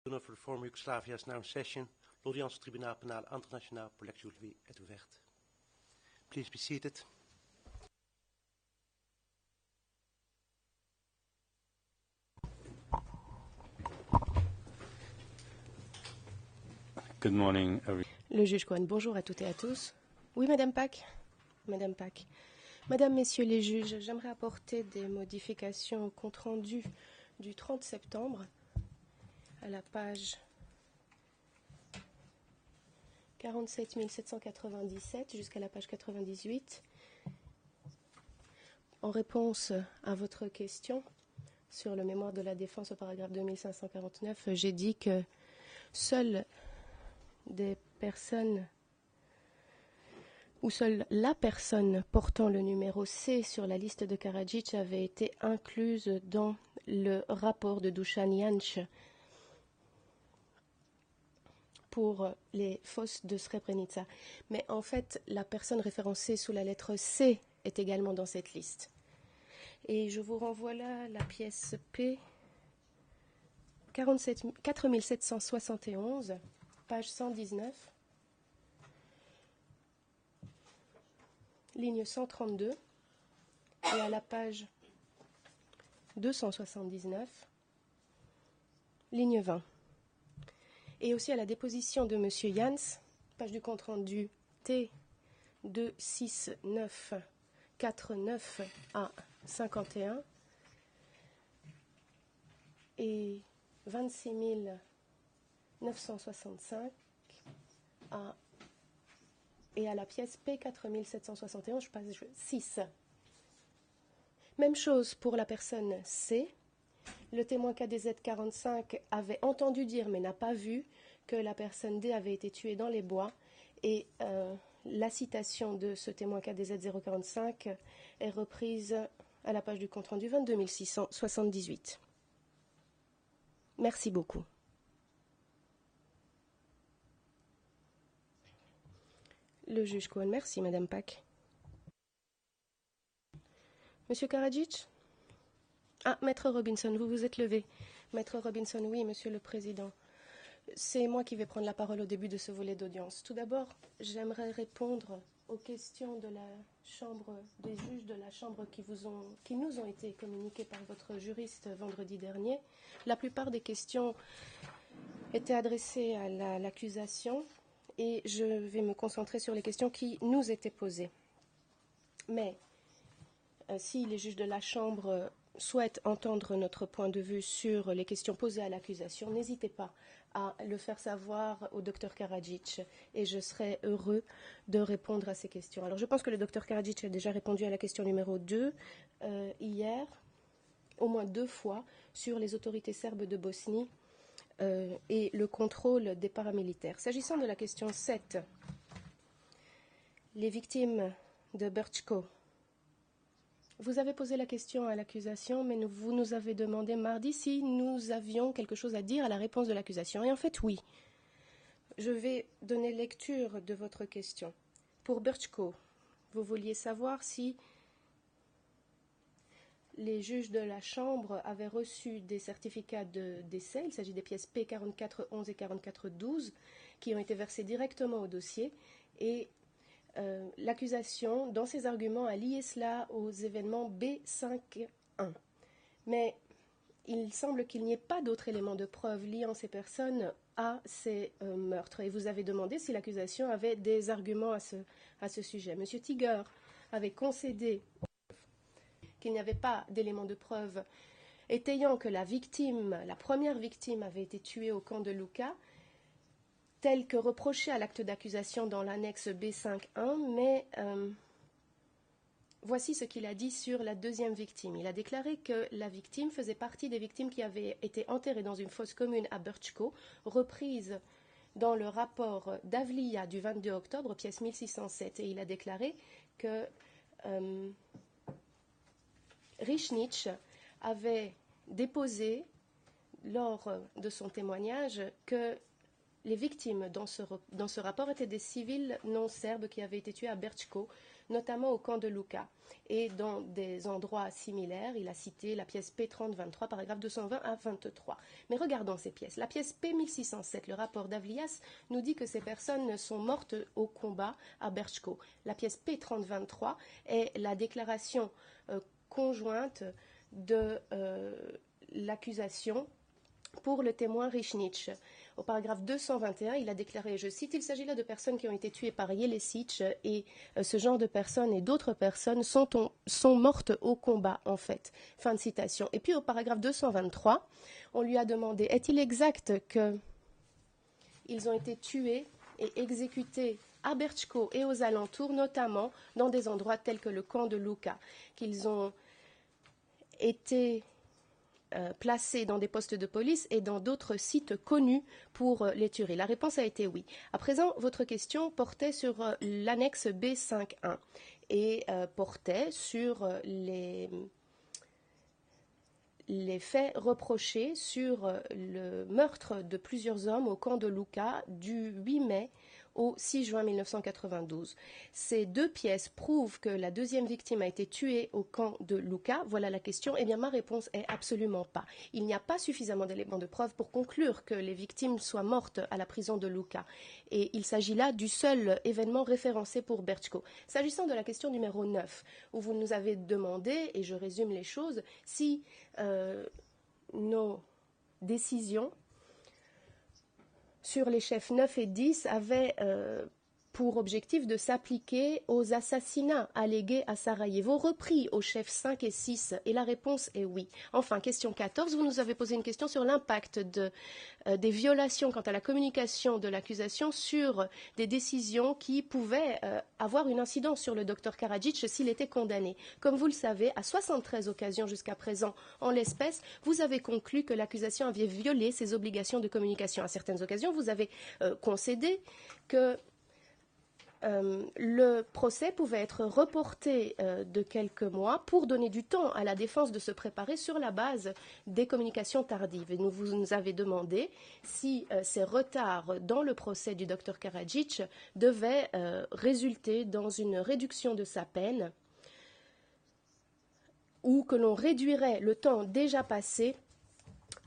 Tribunal voor de Vorm Joegoslavië is now in session. L'audience au tribunal pénal international pour l'ex-Yougoslavie est ouverte. Please be seated. Good morning, Le juge Cohen, bonjour à toutes et à tous. Oui, Madame Pack. Madame Pack. Madame, Messieurs les juges, j'aimerais apporter des modifications au compte-rendu du 30 septembre à la page 47 797 jusqu'à la page 98. En réponse à votre question sur le mémoire de la défense au paragraphe 2549, j'ai dit que seules des personnes ou seule la personne portant le numéro C sur la liste de Karadzic avait été incluse dans le rapport de Dusan Janč pour les fosses de Srebrenica. Mais en fait, la personne référencée sous la lettre C est également dans cette liste. Et je vous renvoie là la pièce P 4771, page 119. Ligne 132 et à la page 279, ligne 20. Et aussi à la déposition de M. Jans, page du compte-rendu T 26949 à 51 et 26 965 et à la pièce P4771, page 6. Même chose pour la personne C. Le témoin KDZ45 avait entendu dire, mais n'a pas vu, que la personne D avait été tuée dans les bois. Et la citation de ce témoin KDZ045 est reprise à la page du compte-rendu 22 678. Merci beaucoup. Le juge Cohen, merci Madame Pack. Monsieur Karadzic? Ah, Maître Robinson, vous vous êtes levé. Maître Robinson, oui, Monsieur le Président. C'est moi qui vais prendre la parole au début de ce volet d'audience. Tout d'abord, j'aimerais répondre aux questions de la Chambre, des juges de la Chambre qui nous ont été communiquées par votre juriste vendredi dernier. La plupart des questions étaient adressées à l'accusation et je vais me concentrer sur les questions qui nous étaient posées. Mais si les juges de la Chambre souhaitent entendre notre point de vue sur les questions posées à l'accusation, n'hésitez pas à le faire savoir au docteur Karadzic et je serai heureux de répondre à ces questions. Alors je pense que le docteur Karadzic a déjà répondu à la question numéro 2 hier, au moins 2 fois, sur les autorités serbes de Bosnie et le contrôle des paramilitaires. S'agissant de la question 7, les victimes de Brčko. Vous avez posé la question à l'accusation, mais vous nous avez demandé mardi si nous avions quelque chose à dire à la réponse de l'accusation. Et en fait, oui. Je vais donner lecture de votre question. Pour Brčko, vous vouliez savoir si les juges de la Chambre avaient reçu des certificats de décès. Il s'agit des pièces P4411 et 4412 qui ont été versées directement au dossier. Et l'accusation, dans ses arguments, a lié cela aux événements B5.1. Mais il semble qu'il n'y ait pas d'autres éléments de preuve liant ces personnes à ces meurtres. Et vous avez demandé si l'accusation avait des arguments à ce sujet. M. Tiger avait concédé qu'il n'y avait pas d'éléments de preuve étayant que la première victime avait été tuée au camp de Luka, tel que reproché à l'acte d'accusation dans l'annexe B5.1, mais voici ce qu'il a dit sur la deuxième victime. Il a déclaré que la victime faisait partie des victimes qui avaient été enterrées dans une fosse commune à Brčko, reprise dans le rapport d'Avlija du 22 octobre, pièce 1607. Et il a déclaré que Richnich avait déposé lors de son témoignage que les victimes dans ce rapport étaient des civils non serbes qui avaient été tués à Brčko, notamment au camp de Luka. Et dans des endroits similaires, il a cité la pièce P3023, paragraphe 220 à 23. Mais regardons ces pièces. La pièce P1607, le rapport d'Avlias, nous dit que ces personnes sont mortes au combat à Brčko. La pièce P3023 est la déclaration conjointe de l'accusation pour le témoin Richnich. Au paragraphe 221, il a déclaré, je cite, « Il s'agit là de personnes qui ont été tuées par Jelesic et ce genre de personnes et d'autres personnes sont mortes au combat, en fait. » Fin de citation. Et puis au paragraphe 223, on lui a demandé, est-il exact qu'ils ont été tués et exécutés à Brčko et aux alentours, notamment dans des endroits tels que le camp de Luka, qu'ils ont été placés dans des postes de police et dans d'autres sites connus pour les tueries. La réponse a été oui. À présent, votre question portait sur l'annexe B5.1 et portait sur les faits reprochés sur le meurtre de plusieurs hommes au camp de Luka du 8 mai au 6 juin 1992. Ces deux pièces prouvent que la deuxième victime a été tuée au camp de Luka. Voilà la question. Eh bien, ma réponse est absolument pas. Il n'y a pas suffisamment d'éléments de preuve pour conclure que les victimes soient mortes à la prison de Luka. Et il s'agit là du seul événement référencé pour Brčko. S'agissant de la question numéro 9, où vous nous avez demandé, et je résume les choses, si nos décisions sur les chefs 9 et 10 avaient pour objectif de s'appliquer aux assassinats allégués à Sarajevo, repris aux chefs 5 et 6, et la réponse est oui. Enfin, question 14, vous nous avez posé une question sur l'impact des violations quant à la communication de l'accusation sur des décisions qui pouvaient avoir une incidence sur le docteur Karadzic s'il était condamné. Comme vous le savez, à 73 occasions jusqu'à présent, en l'espèce, vous avez conclu que l'accusation avait violé ses obligations de communication. À certaines occasions, vous avez concédé que le procès pouvait être reporté de quelques mois pour donner du temps à la défense de se préparer sur la base des communications tardives. Et vous nous avez demandé si ces retards dans le procès du docteur Karadzic devaient résulter dans une réduction de sa peine ou que l'on réduirait le temps déjà passé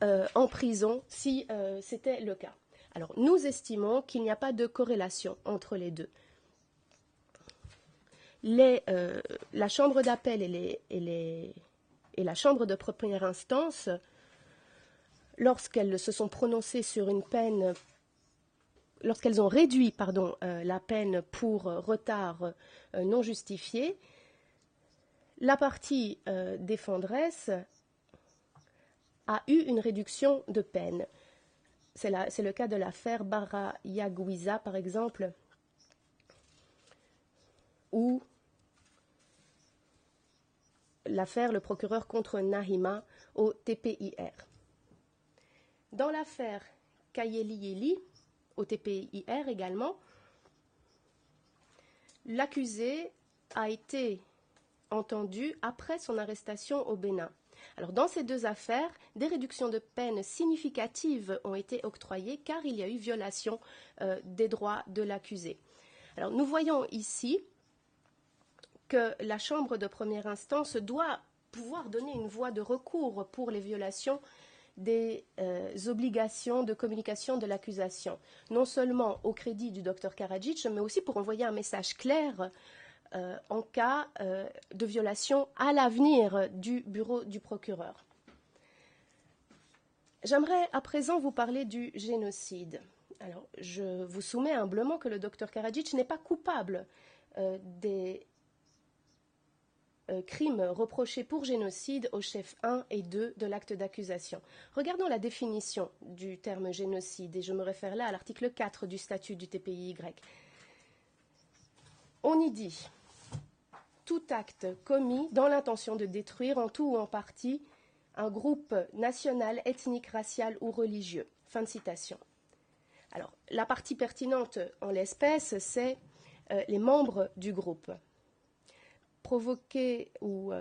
en prison si c'était le cas. Alors, nous estimons qu'il n'y a pas de corrélation entre les deux. La chambre d'appel et la chambre de première instance, lorsqu'elles se sont prononcées sur une peine, lorsqu'elles ont réduit la peine pour retard non justifié, la partie défenderesse a eu une réduction de peine. C'est le cas de l'affaire Bara-Yaguiza, par exemple, où l'affaire le procureur contre Nahima au TPIR. Dans l'affaire Kayeli au TPIR également, l'accusé a été entendu après son arrestation au Bénin. Alors dans ces deux affaires, des réductions de peine significatives ont été octroyées car il y a eu violation des droits de l'accusé. Alors nous voyons ici que la chambre de première instance doit pouvoir donner une voie de recours pour les violations des obligations de communication de l'accusation, non seulement au crédit du docteur Karadzic, mais aussi pour envoyer un message clair en cas de violation à l'avenir du bureau du procureur. J'aimerais à présent vous parler du génocide. Alors, je vous soumets humblement que le docteur Karadzic n'est pas coupable des crimes reprochés pour génocide aux chefs 1 et 2 de l'acte d'accusation. Regardons la définition du terme génocide, et je me réfère là à l'article 4 du statut du TPIY. On y dit « Tout acte commis dans l'intention de détruire en tout ou en partie un groupe national, ethnique, racial ou religieux. » Fin de citation. Alors, la partie pertinente en l'espèce, c'est les membres du groupe. Provoquer ou...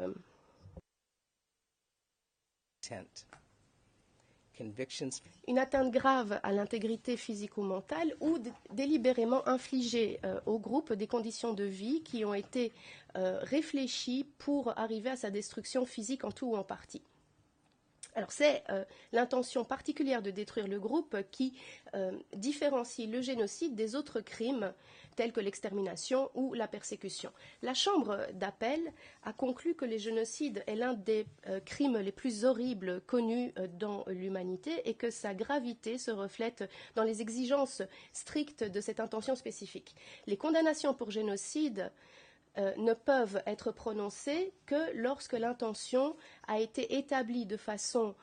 une atteinte grave à l'intégrité physique ou mentale ou délibérément infligée au groupe des conditions de vie qui ont été réfléchies pour arriver à sa destruction physique en tout ou en partie. Alors c'est l'intention particulière de détruire le groupe qui différencie le génocide des autres crimes tels que l'extermination ou la persécution. La Chambre d'appel a conclu que les génocides est l'un des crimes les plus horribles connus dans l'humanité et que sa gravité se reflète dans les exigences strictes de cette intention spécifique. Les condamnations pour génocide ne peuvent être prononcées que lorsque l'intention a été établie de façon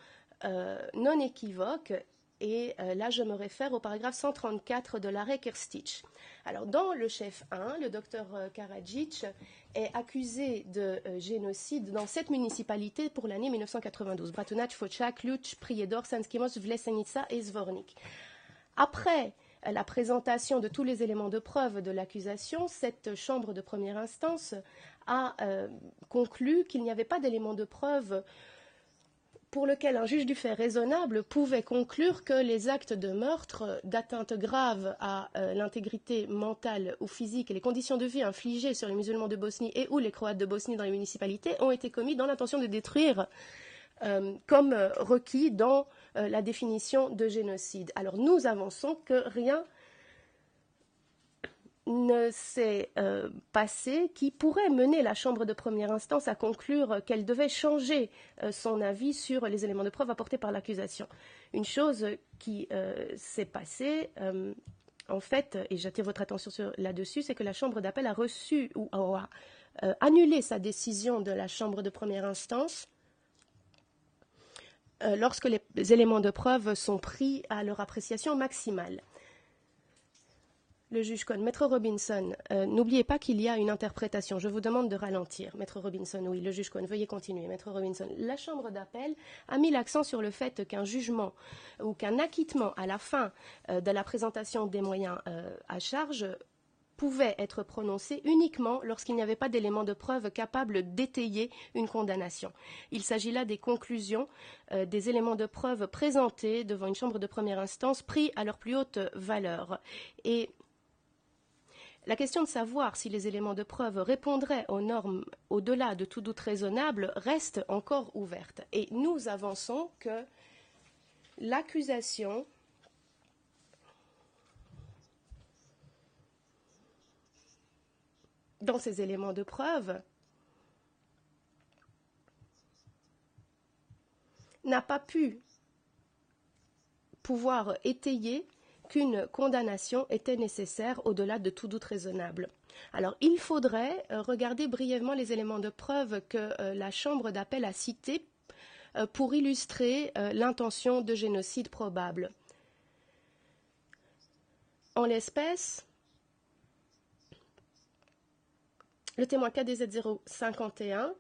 non équivoque. Et là, je me réfère au paragraphe 134 de l'arrêt Kirstich. Alors, dans le chef 1, le docteur Karadzic est accusé de génocide dans 7 municipalités pour l'année 1992. Bratunac, Foča, Ključ, Prijedor, Sanskimos, Vlesenica et Zvornik. Après la présentation de tous les éléments de preuve de l'accusation, cette chambre de première instance a conclu qu'il n'y avait pas d'éléments de preuve pour lequel un juge du fait raisonnable pouvait conclure que les actes de meurtre, d'atteinte grave à l'intégrité mentale ou physique et les conditions de vie infligées sur les musulmans de Bosnie et ou les Croates de Bosnie dans les municipalités ont été commis dans l'intention de détruire comme requis dans la définition de génocide. Alors nous avançons que rien ne s'est passé qui pourrait mener la Chambre de première instance à conclure qu'elle devait changer son avis sur les éléments de preuve apportés par l'accusation. Une chose qui s'est passée, en fait, et j'attire votre attention là-dessus, c'est que la Chambre d'appel a reçu ou a annulé sa décision de la Chambre de première instance lorsque les éléments de preuve sont pris à leur appréciation maximale. Le juge Cohn, Maître Robinson, n'oubliez pas qu'il y a une interprétation. Je vous demande de ralentir. Maître Robinson, oui, le juge Cohn, veuillez continuer. Maître Robinson, la Chambre d'appel a mis l'accent sur le fait qu'un jugement ou qu'un acquittement à la fin de la présentation des moyens à charge pouvait être prononcé uniquement lorsqu'il n'y avait pas d'éléments de preuve capables d'étayer une condamnation. Il s'agit là des conclusions, des éléments de preuve présentés devant une chambre de première instance pris à leur plus haute valeur. Et la question de savoir si les éléments de preuve répondraient aux normes au-delà de tout doute raisonnable reste encore ouverte. Et nous avançons que l'accusation dans ces éléments de preuve n'a pas pu pouvoir étayer qu'une condamnation était nécessaire au-delà de tout doute raisonnable. Alors, il faudrait regarder brièvement les éléments de preuve que la Chambre d'appel a cités pour illustrer l'intention de génocide probable. En l'espèce, le témoin KDZ 051,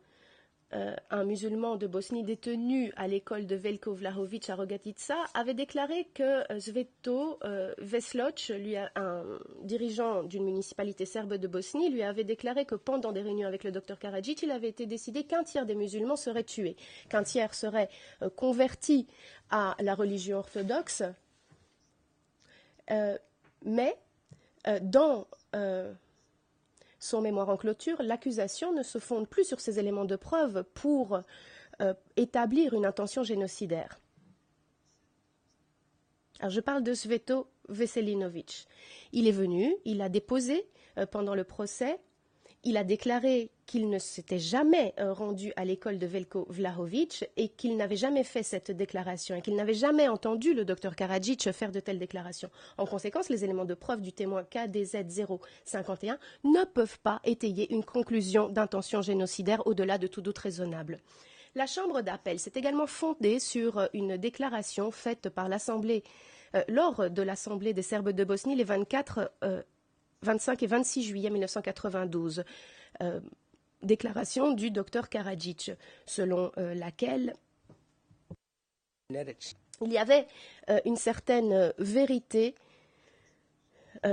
un musulman de Bosnie détenu à l'école de Veljko Vlahović à Rogatica, avait déclaré que Sveto Vesloc, un dirigeant d'une municipalité serbe de Bosnie, lui avait déclaré que pendant des réunions avec le docteur Karadzic, il avait été décidé qu'un tiers des musulmans seraient tués, qu'un tiers serait converti à la religion orthodoxe, mais dans son mémoire en clôture, l'accusation ne se fonde plus sur ces éléments de preuve pour établir une intention génocidaire. Alors je parle de Sveto Veselinović. Il est venu, il a déposé pendant le procès, il a déclaré qu'il ne s'était jamais rendu à l'école de Veljko Vlahović et qu'il n'avait jamais fait cette déclaration et qu'il n'avait jamais entendu le docteur Karadzic faire de telles déclarations. En conséquence, les éléments de preuve du témoin KDZ 051 ne peuvent pas étayer une conclusion d'intention génocidaire au-delà de tout doute raisonnable. La Chambre d'appel s'est également fondée sur une déclaration faite par l'Assemblée lors de l'Assemblée des Serbes de Bosnie les 25 et 26 juillet 1992, déclaration du docteur Karadzic, selon laquelle il y avait une certaine vérité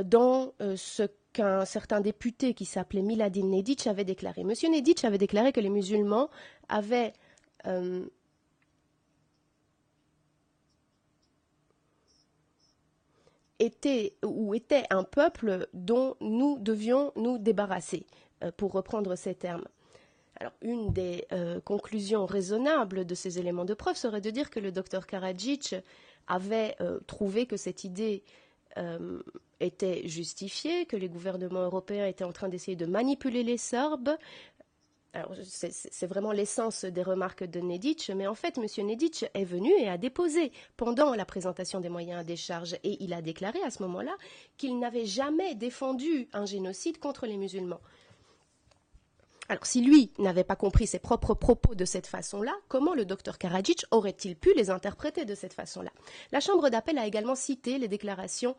dans ce qu'un certain député qui s'appelait Miladin Nedić avait déclaré. Monsieur Nedić avait déclaré que les musulmans avaient était un peuple dont nous devions nous débarrasser, pour reprendre ces termes. Alors, une des conclusions raisonnables de ces éléments de preuve serait de dire que le docteur Karadzic avait trouvé que cette idée était justifiée, que les gouvernements européens étaient en train d'essayer de manipuler les Serbes. Alors, c'est vraiment l'essence des remarques de Nedić, mais en fait, M. Nedić est venu et a déposé pendant la présentation des moyens à décharge, et il a déclaré à ce moment-là qu'il n'avait jamais défendu un génocide contre les musulmans. Alors, si lui n'avait pas compris ses propres propos de cette façon-là, comment le docteur Karadzic aurait-il pu les interpréter de cette façon-là? La Chambre d'appel a également cité les déclarations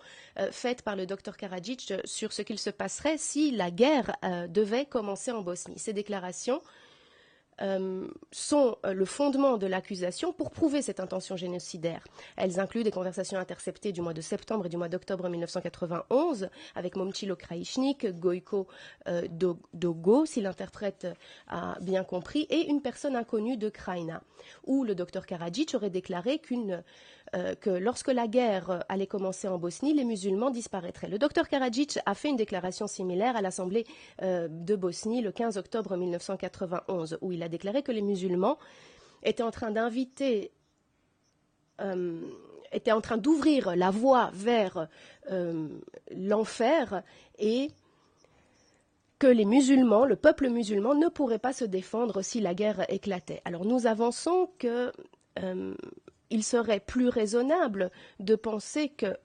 faites par le docteur Karadzic sur ce qu'il se passerait si la guerre devait commencer en Bosnie. Ces déclarations sont le fondement de l'accusation pour prouver cette intention génocidaire. Elles incluent des conversations interceptées du mois de septembre et du mois d'octobre 1991 avec Momčilo Krajišnik, Gojko Dogo, si l'interprète a bien compris, et une personne inconnue de Krajina, où le docteur Karadzic aurait déclaré que lorsque la guerre allait commencer en Bosnie, les musulmans disparaîtraient. Le docteur Karadzic a fait une déclaration similaire à l'Assemblée de Bosnie le 15 octobre 1991, où il a déclaré que les musulmans étaient en train d'ouvrir la voie vers l'enfer, et que les musulmans, le peuple musulman, ne pourrait pas se défendre si la guerre éclatait. Alors nous avançons que il serait plus raisonnable de penser que,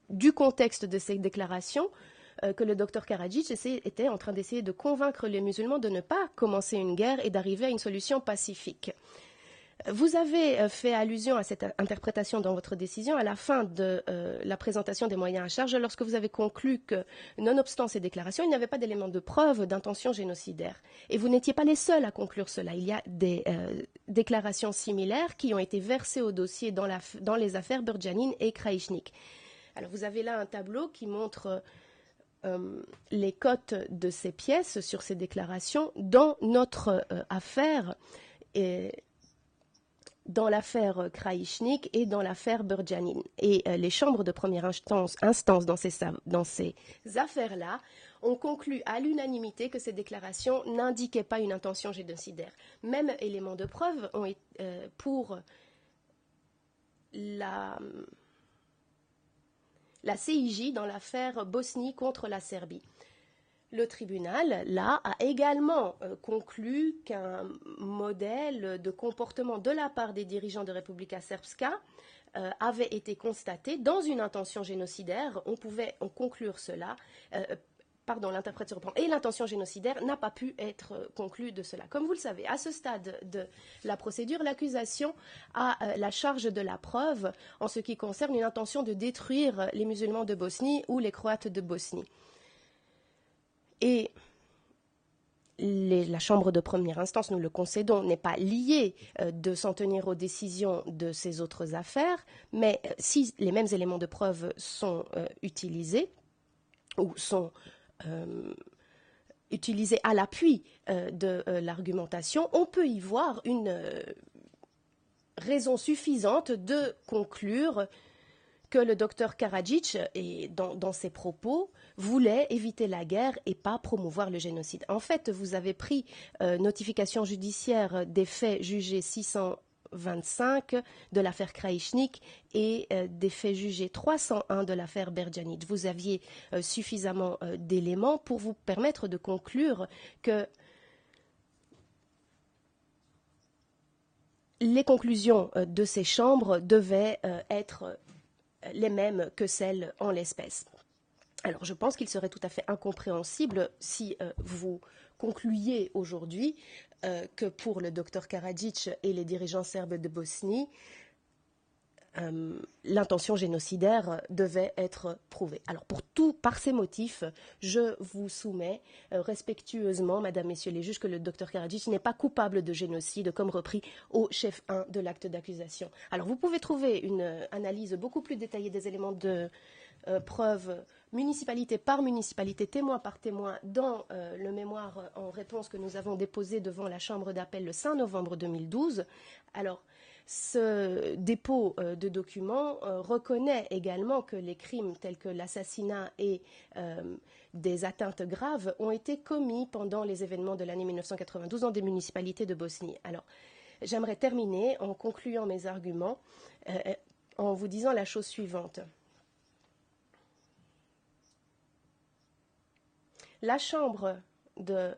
du contexte de ces déclarations, que le docteur Karadzic était en train d'essayer de convaincre les musulmans de ne pas commencer une guerre et d'arriver à une solution pacifique. Vous avez fait allusion à cette interprétation dans votre décision à la fin de la présentation des moyens à charge, lorsque vous avez conclu que, nonobstant ces déclarations, il n'y avait pas d'éléments de preuve d'intention génocidaire. Et vous n'étiez pas les seuls à conclure cela. Il y a des déclarations similaires qui ont été versées au dossier dans les affaires Berdjanin et Krajišnik. Alors vous avez là un tableau qui montre les cotes de ces pièces sur ces déclarations dans notre affaire, dans l'affaire Krajišnik et dans l'affaire Berdjanin. Et les chambres de première instance dans ces affaires-là ont conclu à l'unanimité que ces déclarations n'indiquaient pas une intention génocidaire. Même éléments de preuve pour la CIJ dans l'affaire Bosnie contre la Serbie. Le tribunal, là, a également conclu qu'un modèle de comportement de la part des dirigeants de Republika Srpska avait été constaté dans une intention génocidaire. On pouvait en conclure cela. L'interprète se reprend. Et l'intention génocidaire n'a pas pu être conclue de cela. Comme vous le savez, à ce stade de la procédure, l'accusation a la charge de la preuve en ce qui concerne une intention de détruire les musulmans de Bosnie ou les Croates de Bosnie. Et la Chambre de première instance, nous le concédons, n'est pas liée de s'en tenir aux décisions de ces autres affaires, mais si les mêmes éléments de preuve sont utilisés ou sont utilisés à l'appui de l'argumentation, on peut y voir une raison suffisante de conclure que le docteur Karadzic, dans ses propos, voulait éviter la guerre et pas promouvoir le génocide. En fait, vous avez pris notification judiciaire des faits jugés 625 de l'affaire Krajišnik et des faits jugés 301 de l'affaire Berdjanin. Vous aviez suffisamment d'éléments pour vous permettre de conclure que les conclusions de ces chambres devaient être les mêmes que celles en l'espèce. Alors je pense qu'il serait tout à fait incompréhensible si vous concluiez aujourd'hui que pour le docteur Karadzic et les dirigeants serbes de Bosnie, l'intention génocidaire devait être prouvée. Alors par ces motifs, je vous soumets respectueusement, Madame, Messieurs les juges, que le docteur Karadzic n'est pas coupable de génocide, comme repris au chef 1 de l'acte d'accusation. Alors vous pouvez trouver une analyse beaucoup plus détaillée des éléments de preuve municipalité par municipalité, témoin par témoin, dans le mémoire en réponse que nous avons déposé devant la Chambre d'appel le 5 novembre 2012. Alors, Ce dépôt de documents reconnaît également que les crimes tels que l'assassinat et des atteintes graves ont été commis pendant les événements de l'année 1992 dans des municipalités de Bosnie. Alors, j'aimerais terminer en concluant mes arguments en vous disant la chose suivante. La Chambre de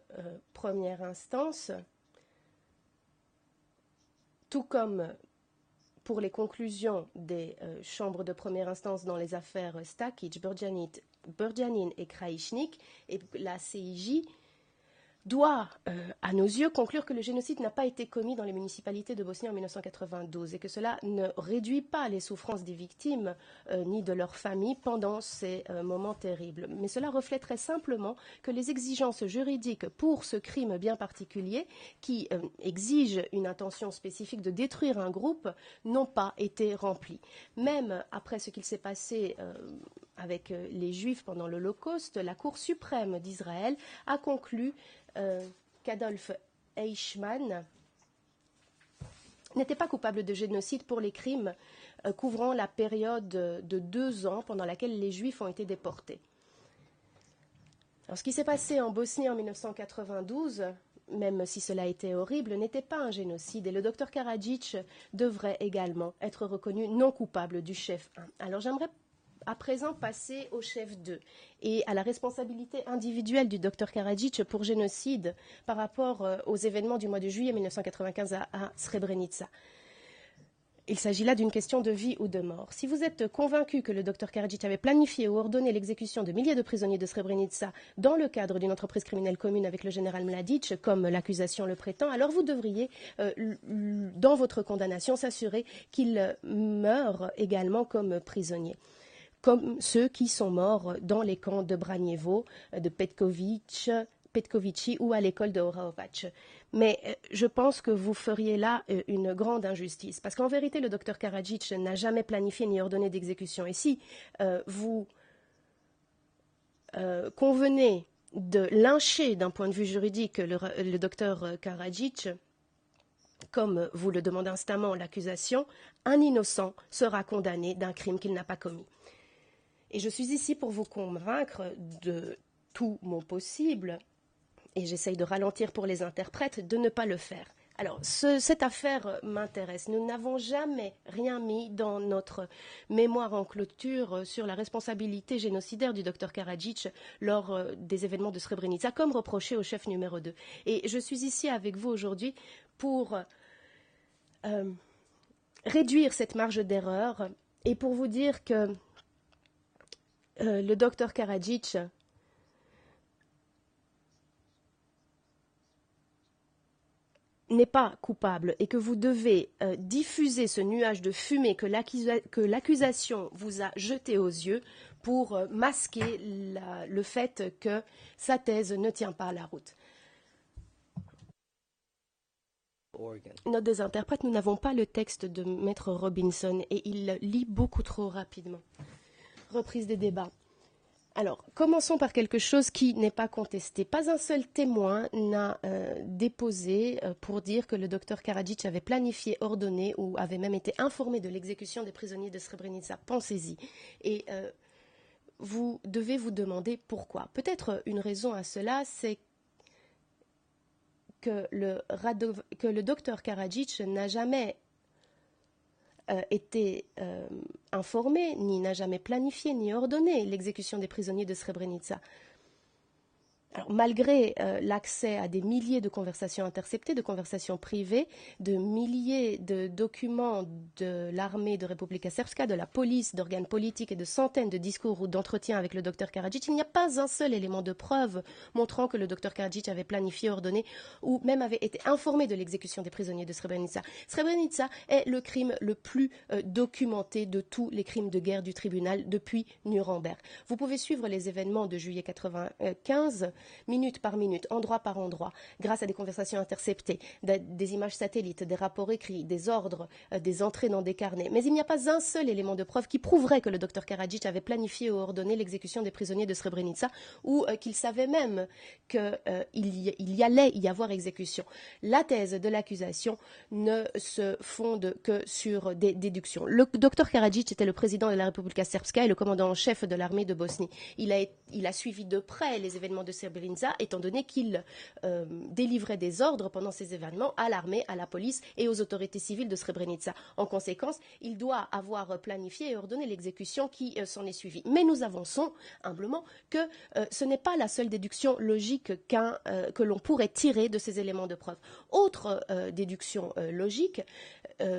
première instance, tout comme pour les conclusions des chambres de première instance dans les affaires Stakic, Burdjanin et Krajičnik, et la CIJ, doit, à nos yeux, conclure que le génocide n'a pas été commis dans les municipalités de Bosnie en 1992 et que cela ne réduit pas les souffrances des victimes ni de leurs familles pendant ces moments terribles. Mais cela reflèterait simplement que les exigences juridiques pour ce crime bien particulier, qui exige une intention spécifique de détruire un groupe, n'ont pas été remplies. Même après ce qu'il s'est passé avec les Juifs pendant l'Holocauste, la Cour suprême d'Israël a conclu qu'Adolf Eichmann n'était pas coupable de génocide pour les crimes couvrant la période de 2 ans pendant laquelle les Juifs ont été déportés. Alors, ce qui s'est passé en Bosnie en 1992, même si cela a été horrible, n'était pas un génocide et le docteur Karadzic devrait également être reconnu non coupable du chef 1. Alors j'aimerais à présent passer au chef 2 et à la responsabilité individuelle du docteur Karadzic pour génocide par rapport aux événements du mois de juillet 1995 à Srebrenica. Il s'agit là d'une question de vie ou de mort. Si vous êtes convaincu que le docteur Karadzic avait planifié ou ordonné l'exécution de milliers de prisonniers de Srebrenica dans le cadre d'une entreprise criminelle commune avec le général Mladic, comme l'accusation le prétend, alors vous devriez, dans votre condamnation, s'assurer qu'il meure également comme prisonnier, comme ceux qui sont morts dans les camps de Braniewo, de Petkovići ou à l'école de Oraovac. Mais je pense que vous feriez là une grande injustice, parce qu'en vérité, le docteur Karadzic n'a jamais planifié ni ordonné d'exécution. Et si vous convenez de lyncher d'un point de vue juridique le docteur Karadzic, comme vous le demande instamment l'accusation, un innocent sera condamné d'un crime qu'il n'a pas commis. Et je suis ici pour vous convaincre de tout mon possible, et j'essaye de ralentir pour les interprètes, de ne pas le faire. Alors, cette affaire m'intéresse. Nous n'avons jamais rien mis dans notre mémoire en clôture sur la responsabilité génocidaire du docteur Karadzic lors des événements de Srebrenica, comme reproché au chef numéro 2. Et je suis ici avec vous aujourd'hui pour réduire cette marge d'erreur et pour vous dire que le docteur Karadzic n'est pas coupable et que vous devez diffuser ce nuage de fumée que l'accusation vous a jeté aux yeux pour masquer le fait que sa thèse ne tient pas la route. Note des interprètes, nous n'avons pas le texte de Maître Robinson et il lit beaucoup trop rapidement. Reprise des débats. Alors, commençons par quelque chose qui n'est pas contesté. Pas un seul témoin n'a déposé pour dire que le docteur Karadzic avait planifié, ordonné ou avait même été informé de l'exécution des prisonniers de Srebrenica. Pensez-y. Et vous devez vous demander pourquoi. Peut-être une raison à cela, c'est que le docteur Karadzic n'a jamais été informé, ni n'a jamais planifié, ni ordonné l'exécution des prisonniers de Srebrenica. Alors, malgré l'accès à des milliers de conversations interceptées, de conversations privées, de milliers de documents de l'armée de Republika Srpska, de la police, d'organes politiques et de centaines de discours ou d'entretiens avec le docteur Karadzic, il n'y a pas un seul élément de preuve montrant que le docteur Karadzic avait planifié, ordonné ou même avait été informé de l'exécution des prisonniers de Srebrenica. Srebrenica est le crime le plus documenté de tous les crimes de guerre du tribunal depuis Nuremberg. Vous pouvez suivre les événements de juillet 1995 minute par minute, endroit par endroit, grâce à des conversations interceptées, des images satellites, des rapports écrits, des ordres, des entrées dans des carnets. Mais il n'y a pas un seul élément de preuve qui prouverait que le docteur Karadzic avait planifié ou ordonné l'exécution des prisonniers de Srebrenica ou qu'il savait même qu'il y allait y avoir exécution. La thèse de l'accusation ne se fonde que sur des déductions. Le docteur Karadzic était le président de la Republika Srpska et le commandant en chef de l'armée de Bosnie. Il a suivi de près les événements de Srebrenica, étant donné qu'il délivrait des ordres pendant ces événements à l'armée, à la police et aux autorités civiles de Srebrenica. En conséquence, il doit avoir planifié et ordonné l'exécution qui s'en est suivie. Mais nous avançons humblement que ce n'est pas la seule déduction logique que l'on pourrait tirer de ces éléments de preuve. Autre déduction logique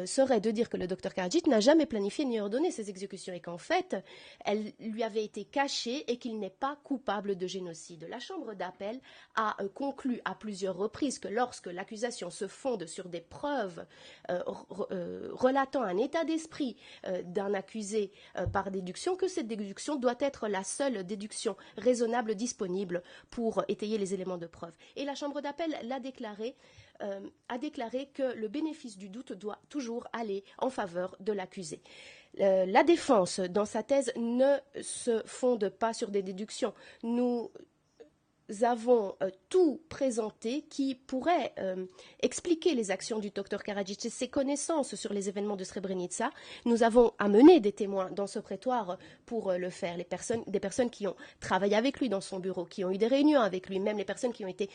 serait de dire que le docteur Karadzic n'a jamais planifié ni ordonné ces exécutions et qu'en fait, elles lui avaient été cachées et qu'il n'est pas coupable de génocide. La Chambre d'appel a conclu à plusieurs reprises que lorsque l'accusation se fonde sur des preuves relatant un état d'esprit d'un accusé par déduction, que cette déduction doit être la seule déduction raisonnable disponible pour étayer les éléments de preuve. Et la Chambre d'appel l'a déclaré a déclaré que le bénéfice du doute doit toujours aller en faveur de l'accusé. La défense, dans sa thèse, ne se fonde pas sur des déductions. Nous avons tout présenté qui pourrait expliquer les actions du docteur Karadzic et ses connaissances sur les événements de Srebrenica. Nous avons amené des témoins dans ce prétoire pour le faire, des personnes qui ont travaillé avec lui dans son bureau, qui ont eu des réunions avec lui, même les personnes qui ont été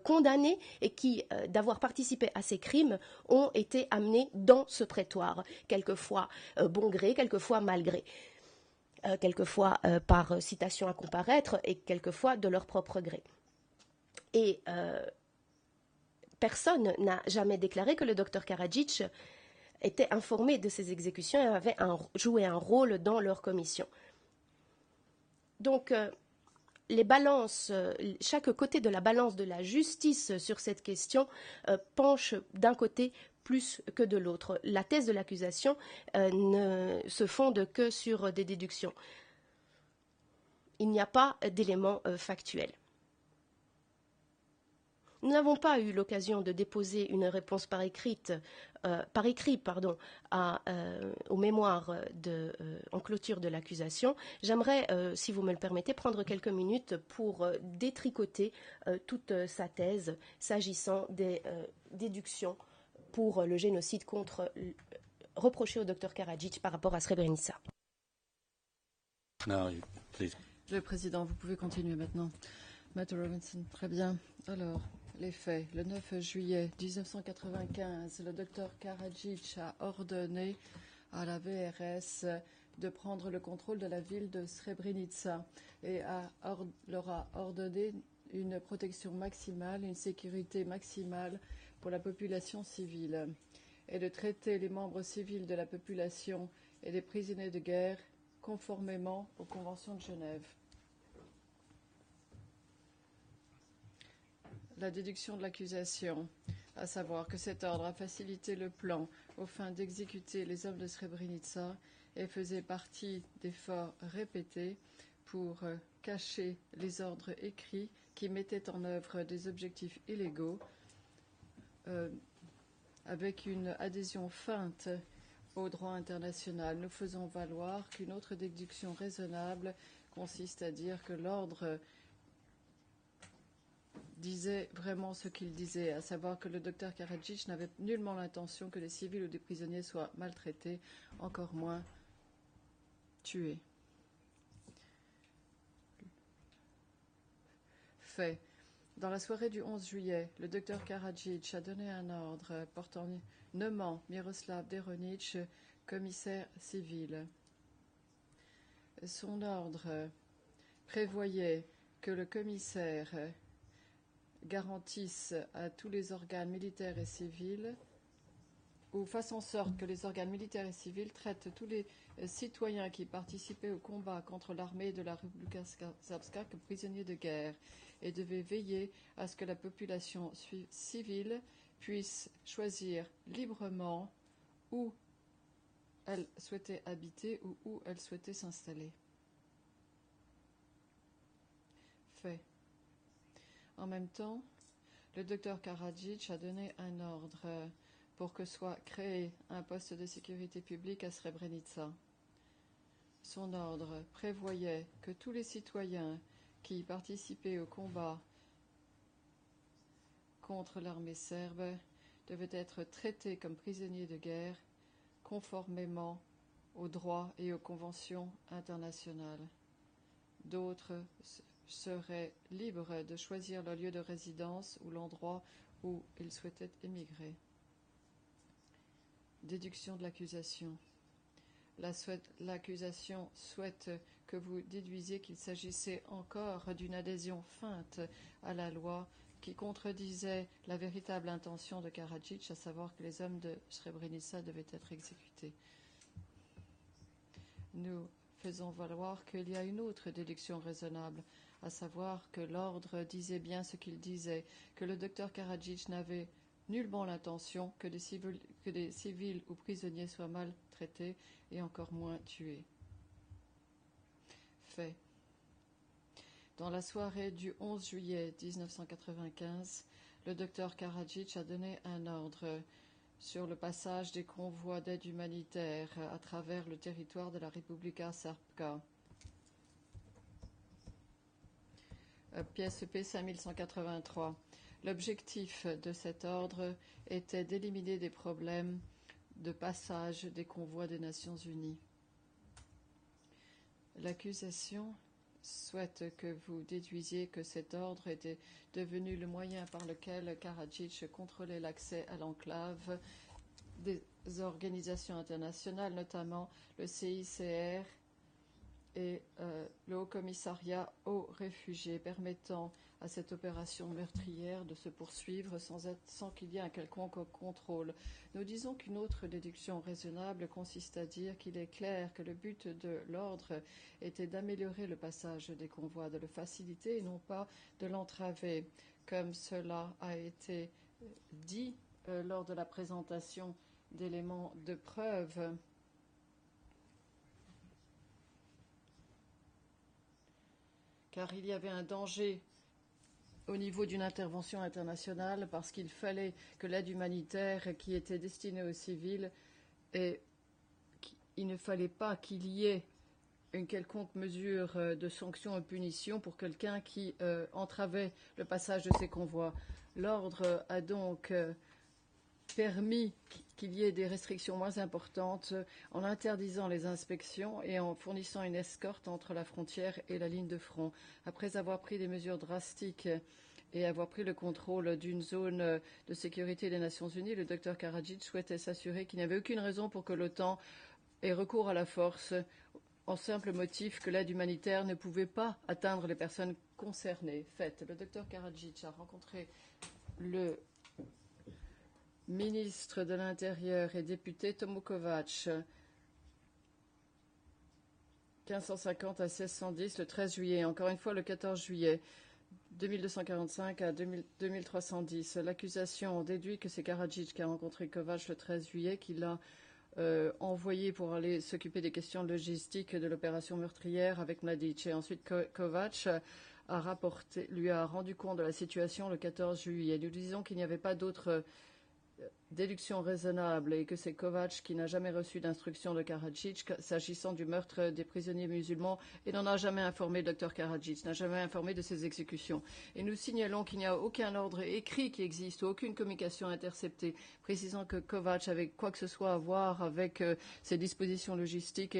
condamnées et qui, d'avoir participé à ces crimes, ont été amenées dans ce prétoire, quelquefois bon gré, quelquefois mal gré. Quelquefois par citation à comparaître et quelquefois de leur propre gré. Et personne n'a jamais déclaré que le docteur Karadzic était informé de ces exécutions et avait joué un rôle dans leur commission. Donc, les balances, chaque côté de la balance de la justice sur cette question penche d'un côté plus que de l'autre. La thèse de l'accusation ne se fonde que sur des déductions. Il n'y a pas d'éléments factuels. Nous n'avons pas eu l'occasion de déposer une réponse par écrit, au mémoire en clôture de l'accusation. J'aimerais, si vous me le permettez, prendre quelques minutes pour détricoter toute sa thèse s'agissant des déductions pour le génocide reproché au docteur Karadzic par rapport à Srebrenica. Le président, vous pouvez continuer maintenant. Matt Robinson, très bien. Alors, les faits. Le 9 juillet 1995, le docteur Karadzic a ordonné à la VRS de prendre le contrôle de la ville de Srebrenica et leur a ordonné une protection maximale, une sécurité maximale pour la population civile et de traiter les membres civils de la population et les prisonniers de guerre conformément aux conventions de Genève. La déduction de l'accusation, à savoir que cet ordre a facilité le plan aux fins d'exécuter les hommes de Srebrenica et faisait partie d'efforts répétés pour cacher les ordres écrits qui mettaient en œuvre des objectifs illégaux avec une adhésion feinte au droit international. Nous faisons valoir qu'une autre déduction raisonnable consiste à dire que l'ordre disait vraiment ce qu'il disait, à savoir que le docteur Karadzic n'avait nullement l'intention que des civils ou des prisonniers soient maltraités, encore moins tués. Fait. Dans la soirée du 11 juillet, le docteur Karadzic a donné un ordre nommant Miroslav Deronic commissaire civil. Son ordre prévoyait que le commissaire garantisse à tous les organes militaires et civils, ou fasse en sorte que les organes militaires et civils traitent tous les citoyens qui participaient au combat contre l'armée de la Republika Srpska comme prisonniers de guerre et devait veiller à ce que la population civile puisse choisir librement où elle souhaitait habiter ou où elle souhaitait s'installer. Fait. En même temps, le docteur Karadzic a donné un ordre pour que soit créé un poste de sécurité publique à Srebrenica. Son ordre prévoyait que tous les citoyens qui participaient au combat contre l'armée serbe devaient être traités comme prisonniers de guerre conformément aux droits et aux conventions internationales. D'autres seraient libres de choisir leur lieu de résidence ou l'endroit où ils souhaitaient émigrer. Déduction de l'accusation. L'accusation souhaite que vous déduisiez qu'il s'agissait encore d'une adhésion feinte à la loi qui contredisait la véritable intention de Karadzic, à savoir que les hommes de Srebrenica devaient être exécutés. Nous faisons valoir qu'il y a une autre déduction raisonnable, à savoir que l'ordre disait bien ce qu'il disait, que le docteur Karadzic n'avait nullement l'intention que des civils ou prisonniers soient maltraités et encore moins tués. Fait. Dans la soirée du 11 juillet 1995, le docteur Karadzic a donné un ordre sur le passage des convois d'aide humanitaire à travers le territoire de la Republika Srpska. Pièce P 5183. L'objectif de cet ordre était d'éliminer des problèmes de passage des convois des Nations Unies. L'accusation souhaite que vous déduisiez que cet ordre était devenu le moyen par lequel Karadzic contrôlait l'accès à l'enclave des organisations internationales, notamment le CICR et le Haut Commissariat aux réfugiés, permettant à cette opération meurtrière de se poursuivre sans qu'il y ait un quelconque contrôle. Nous disons qu'une autre déduction raisonnable consiste à dire qu'il est clair que le but de l'ordre était d'améliorer le passage des convois, de le faciliter et non pas de l'entraver, comme cela a été dit lors de la présentation d'éléments de preuve. Car il y avait un danger au niveau d'une intervention internationale parce qu'il fallait que l'aide humanitaire qui était destinée aux civils, et il ne fallait pas qu'il y ait une quelconque mesure de sanction ou punition pour quelqu'un qui entravait le passage de ces convois. L'ordre a donc permis qu'il y ait des restrictions moins importantes en interdisant les inspections et en fournissant une escorte entre la frontière et la ligne de front. Après avoir pris des mesures drastiques et avoir pris le contrôle d'une zone de sécurité des Nations Unies, le docteur Karadzic souhaitait s'assurer qu'il n'y avait aucune raison pour que l'OTAN ait recours à la force en simple motif que l'aide humanitaire ne pouvait pas atteindre les personnes concernées. Fait, le docteur Karadzic a rencontré le ministre de l'Intérieur et député Tomo Kovač, 1550 à 1610, le 13 juillet. Encore une fois, le 14 juillet, 2245 à 2310. L'accusation déduit que c'est Karadzic qui a rencontré Kovač le 13 juillet, qui l'a envoyé pour aller s'occuper des questions logistiques de l'opération meurtrière avec Mladic. Et ensuite, Kovač lui a rendu compte de la situation le 14 juillet. Nous disons qu'il n'y avait pas d'autre déduction raisonnable et que c'est Kovač qui n'a jamais reçu d'instruction de Karadzic s'agissant du meurtre des prisonniers musulmans et n'en a jamais informé le Dr Karadzic, n'a jamais informé de ces exécutions. Et nous signalons qu'il n'y a aucun ordre écrit qui existe ou aucune communication interceptée précisant que Kovač avait quoi que ce soit à voir avec ses dispositions logistiques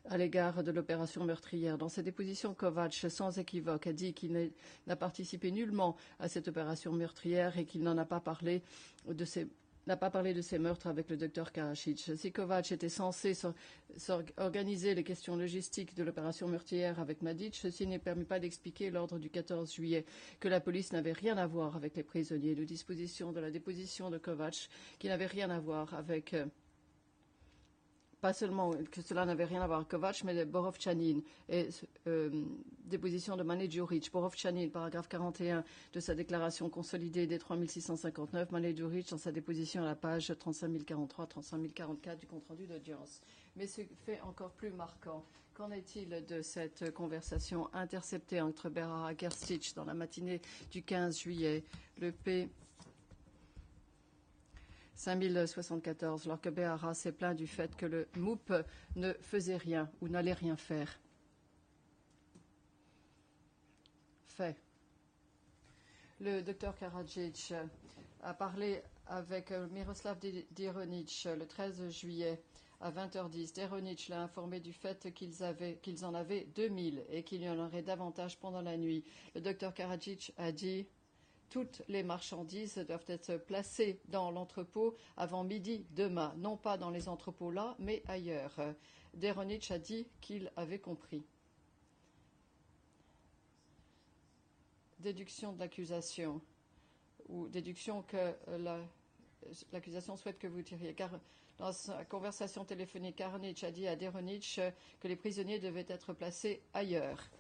à l'égard de l'opération meurtrière. Dans ses dépositions, Kovač, sans équivoque, a dit qu'il n'a participé nullement à cette opération meurtrière et qu'il n'en a pas parlé de ces meurtres avec le docteur Karadzic. Si Kovač était censé organiser les questions logistiques de l'opération meurtrière avec Mladic, ceci ne permet pas d'expliquer l'ordre du 14 juillet, que la police n'avait rien à voir avec les prisonniers, de disposition de la déposition de Kovač, qui n'avait rien à voir avec pas seulement que cela n'avait rien à voir avec Kovac, mais de Borovchanin et déposition de Mane Djuric. Borovchanin, paragraphe 41 de sa déclaration consolidée des 3659, Mane Djuric dans sa déposition à la page 35043, 35044 du compte-rendu d'audience. Mais ce fait encore plus marquant, qu'en est-il de cette conversation interceptée entre Berhara et Gerstic dans la matinée du 15 juillet, le P 5074, lorsque Berhara s'est plaint du fait que le MOUP ne faisait rien ou n'allait rien faire. Fait. Le docteur Karadzic a parlé avec Miroslav Dironic le 13 juillet à 20h10. Dironic l'a informé du fait qu'ils en avaient 2000 et qu'il y en aurait davantage pendant la nuit. Le docteur Karadzic a dit: toutes les marchandises doivent être placées dans l'entrepôt avant midi demain, non pas dans les entrepôts là, mais ailleurs. Dironic a dit qu'il avait compris. Déduction de l'accusation, ou déduction que l'accusation souhaite que vous tiriez. Car dans sa conversation téléphonique, Karadzic a dit à Dironic que les prisonniers devaient être placés ailleurs.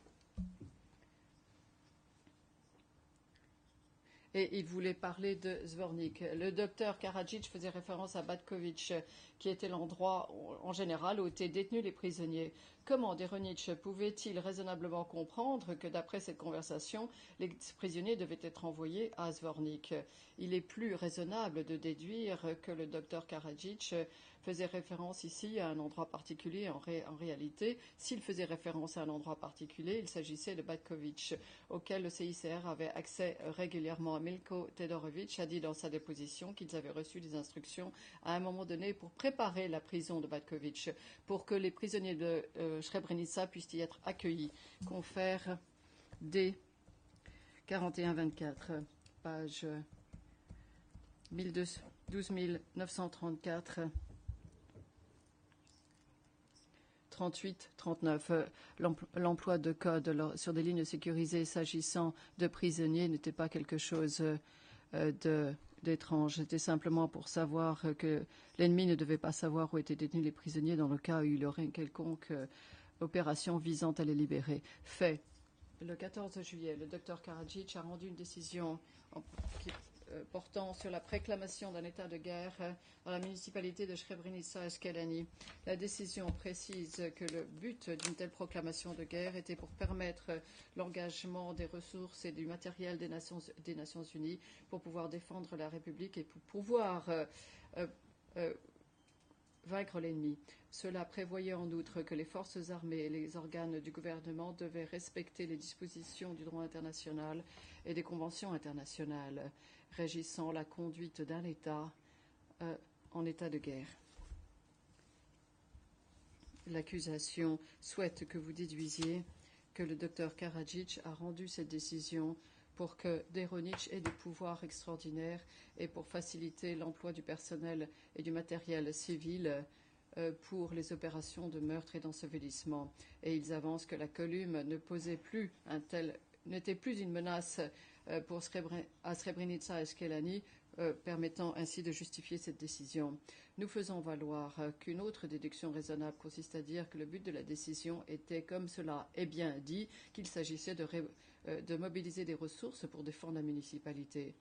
Et il voulait parler de Zvornik. Le docteur Karadzic faisait référence à Batkovic, qui était l'endroit en général où étaient détenus les prisonniers. Comment Dironic pouvait-il raisonnablement comprendre que d'après cette conversation, les prisonniers devaient être envoyés à Zvornik? Il est plus raisonnable de déduire que le docteur Karadzic faisait référence ici à un endroit particulier. En réalité, s'il faisait référence à un endroit particulier, il s'agissait de Batkovic, auquel le CICR avait accès régulièrement. Milko Todorovic a dit dans sa déposition qu'ils avaient reçu des instructions à un moment donné pour préparer la prison de Batkovic, pour que les prisonniers de Srebrenica puissent y être accueillis. Confère D 4124, page 12934. 38-39. L'emploi de code sur des lignes sécurisées s'agissant de prisonniers n'était pas quelque chose d'étrange. C'était simplement pour savoir que l'ennemi ne devait pas savoir où étaient détenus les prisonniers dans le cas où il y aurait une quelconque opération visant à les libérer. Fait. Le 14 juillet, le docteur Karadzic a rendu une décision portant sur la préclamation d'un état de guerre dans la municipalité de Srebrenica-Eskelani. La décision précise que le but d'une telle proclamation de guerre était pour permettre l'engagement des ressources et du matériel des Nations Unies pour pouvoir défendre la République et pour pouvoir vaincre l'ennemi. Cela prévoyait en outre que les forces armées et les organes du gouvernement devaient respecter les dispositions du droit international et des conventions internationales régissant la conduite d'un État en état de guerre. L'accusation souhaite que vous déduisiez que le docteur Karadzic a rendu cette décision pour que Dironic ait des pouvoirs extraordinaires et pour faciliter l'emploi du personnel et du matériel civil pour les opérations de meurtre et d'ensevelissement. Et ils avancent que la collume n'était plus une menace pour Srebrenica et Eskelani, permettant ainsi de justifier cette décision. Nous faisons valoir qu'une autre déduction raisonnable consiste à dire que le but de la décision était, comme cela est bien dit, qu'il s'agissait de mobiliser des ressources pour défendre la municipalité.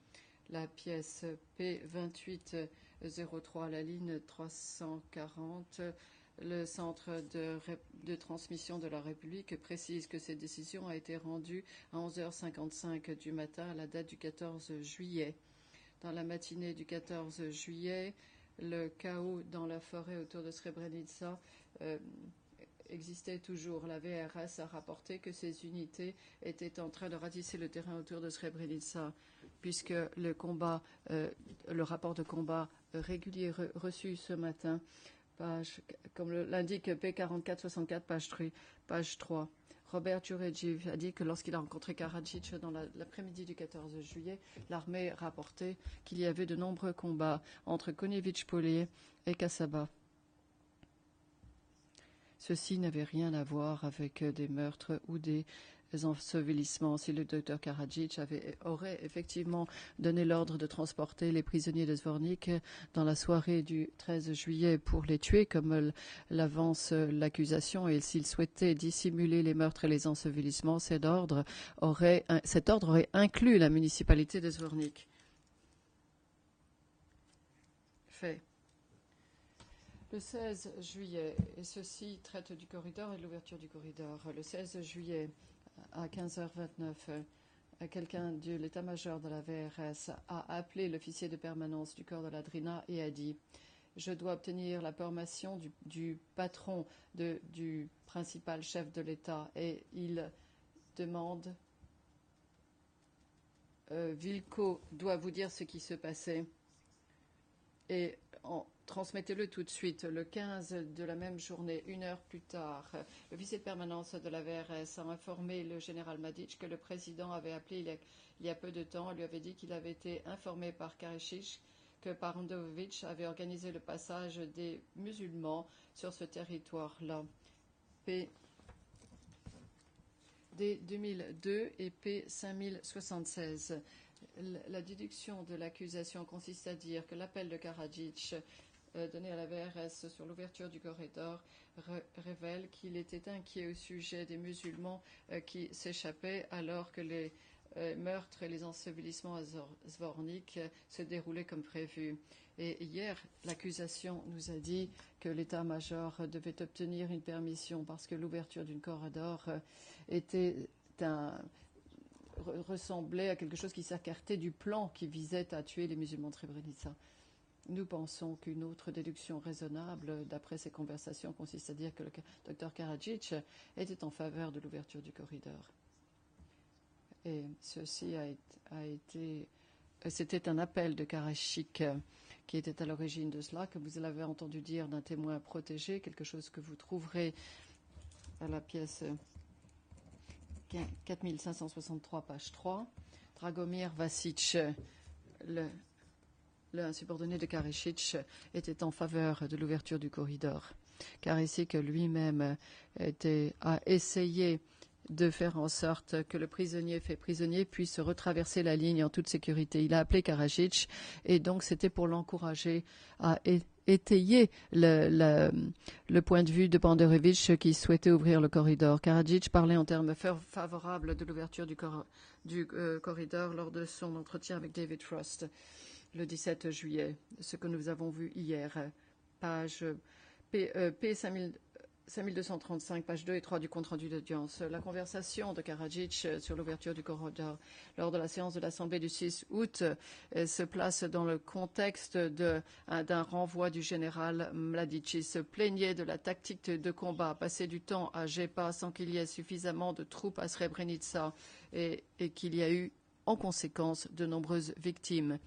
La pièce P2803, la ligne 340, le centre de transmission de la République précise que cette décision a été rendue à 11h55 du matin à la date du 14 juillet. Dans la matinée du 14 juillet, le chaos dans la forêt autour de Srebrenica existait toujours. La VRS a rapporté que ces unités étaient en train de ratisser le terrain autour de Srebrenica, puisque le rapport de combat régulier reçu ce matin, comme l'indique P4464, page 3. Robert Djuredjiv a dit que lorsqu'il a rencontré Karadzic dans l'après-midi du 14 juillet, l'armée rapportait qu'il y avait de nombreux combats entre Konevich-Polé et Kasaba. Ceci n'avait rien à voir avec des meurtres ou des ensevelissements. Si le docteur Karadzic aurait effectivement donné l'ordre de transporter les prisonniers de Zvornik dans la soirée du 13 juillet pour les tuer, comme l'avance l'accusation, et s'il souhaitait dissimuler les meurtres et les ensevelissements, cet ordre aurait inclus la municipalité de Zvornik. Fait. Le 16 juillet, et ceci traite du corridor et de l'ouverture du corridor. Le 16 juillet, à 15h29, quelqu'un de l'état-major de la VRS a appelé l'officier de permanence du corps de la Drina et a dit « Je dois obtenir la permission du patron du principal chef de l'État » et il demande Vilko doit vous dire ce qui se passait et transmettez-le tout de suite. Le 15 de la même journée, 1 heure plus tard, l'officier de permanence de la VRS a informé le général Mladic que le président avait appelé il y a peu de temps, lui avait dit qu'il avait été informé par Karadzic que Parandovic avait organisé le passage des musulmans sur ce territoire-là. P. D 2002 et P 5076. La déduction de l'accusation consiste à dire que l'appel de Karadzic donné à la VRS sur l'ouverture du corridor révèle qu'il était inquiet au sujet des musulmans qui s'échappaient alors que les meurtres et les ensevelissements à Zvornik se déroulaient comme prévu. Et hier, l'accusation nous a dit que l'état-major devait obtenir une permission parce que l'ouverture d'un corridor ressemblait à quelque chose qui s'écartait du plan qui visait à tuer les musulmans de Srebrenica. Nous pensons qu'une autre déduction raisonnable, d'après ces conversations, consiste à dire que le docteur Karadzic était en faveur de l'ouverture du corridor. Et ceci c'était un appel de Karadzic qui était à l'origine de cela, que vous l'avez entendu dire d'un témoin protégé, quelque chose que vous trouverez à la pièce 4563, page 3. Dragomir Vasic, un subordonné de Karadzic, était en faveur de l'ouverture du corridor. Karadzic lui-même a essayé de faire en sorte que le prisonnier fait prisonnier puisse retraverser la ligne en toute sécurité. Il a appelé Karadzic et donc c'était pour l'encourager à étayer le point de vue de Banderovic qui souhaitait ouvrir le corridor. Karadzic parlait en termes favorables de l'ouverture du corridor lors de son entretien avec David Frost le 17 juillet, ce que nous avons vu hier, page P5235, page 2 et 3 du compte-rendu d'audience. La conversation de Karadzic sur l'ouverture du corridor lors de la séance de l'Assemblée du 6 août se place dans le contexte d'un renvoi du général Mladic. Il se plaignait de la tactique de combat, passer du temps à Jepa sans qu'il y ait suffisamment de troupes à Srebrenica et qu'il y a eu en conséquence de nombreuses victimes.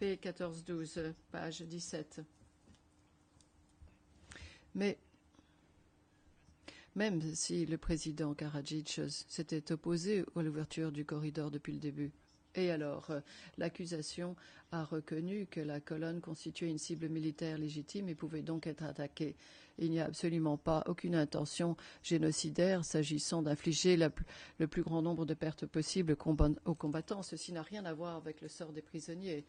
P1412, page 17. Mais même si le président Karadzic s'était opposé à l'ouverture du corridor depuis le début, et alors l'accusation a reconnu que la colonne constituait une cible militaire légitime et pouvait donc être attaquée. Il n'y a absolument pas aucune intention génocidaire s'agissant d'infliger le plus grand nombre de pertes possibles aux combattants. Ceci n'a rien à voir avec le sort des prisonniers.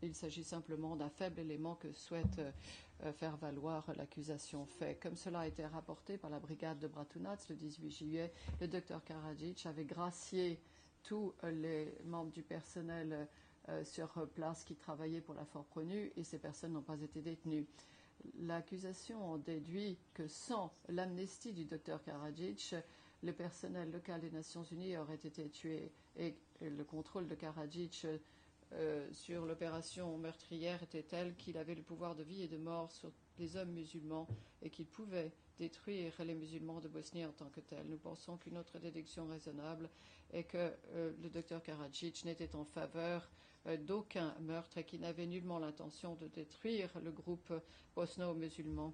Il s'agit simplement d'un faible élément que souhaite faire valoir l'accusation faite. Comme cela a été rapporté par la brigade de Bratunac le 18 juillet, le docteur Karadzic avait gracié tous les membres du personnel sur place qui travaillaient pour la Fort Pronu et ces personnes n'ont pas été détenues. L'accusation en déduit que sans l'amnistie du docteur Karadzic, le personnel local des Nations Unies aurait été tué et le contrôle de Karadzic sur l'opération meurtrière était tel qu'il avait le pouvoir de vie et de mort sur les hommes musulmans et qu'il pouvait détruire les musulmans de Bosnie en tant que tels. Nous pensons qu'une autre déduction raisonnable est que le docteur Karadzic n'était en faveur d'aucun meurtre et qu'il n'avait nullement l'intention de détruire le groupe bosno-musulman.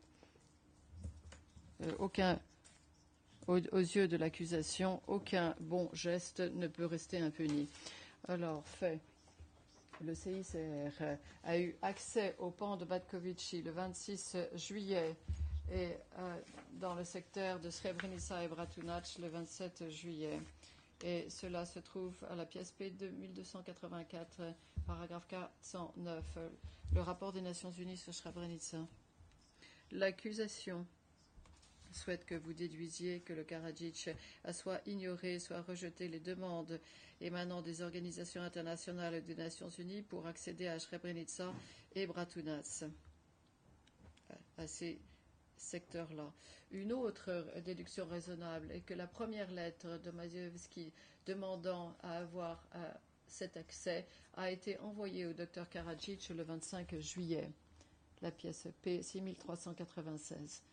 Aux yeux de l'accusation, aucun bon geste ne peut rester impuni. Alors, fait. Le CICR a eu accès au pan de Batkovici le 26 juillet et dans le secteur de Srebrenica et Bratunac le 27 juillet. Et cela se trouve à la pièce P 2284, paragraphe 409, le rapport des Nations Unies sur Srebrenica. L'accusation souhaite que vous déduisiez que le Karadzic a soit ignoré, soit rejeté les demandes émanant des organisations internationales et des Nations Unies pour accéder à Srebrenica et Bratunac, à ces secteurs-là. Une autre déduction raisonnable est que la première lettre de Mazievski demandant à avoir cet accès a été envoyée au Dr Karadzic le 25 juillet, la pièce P 6396.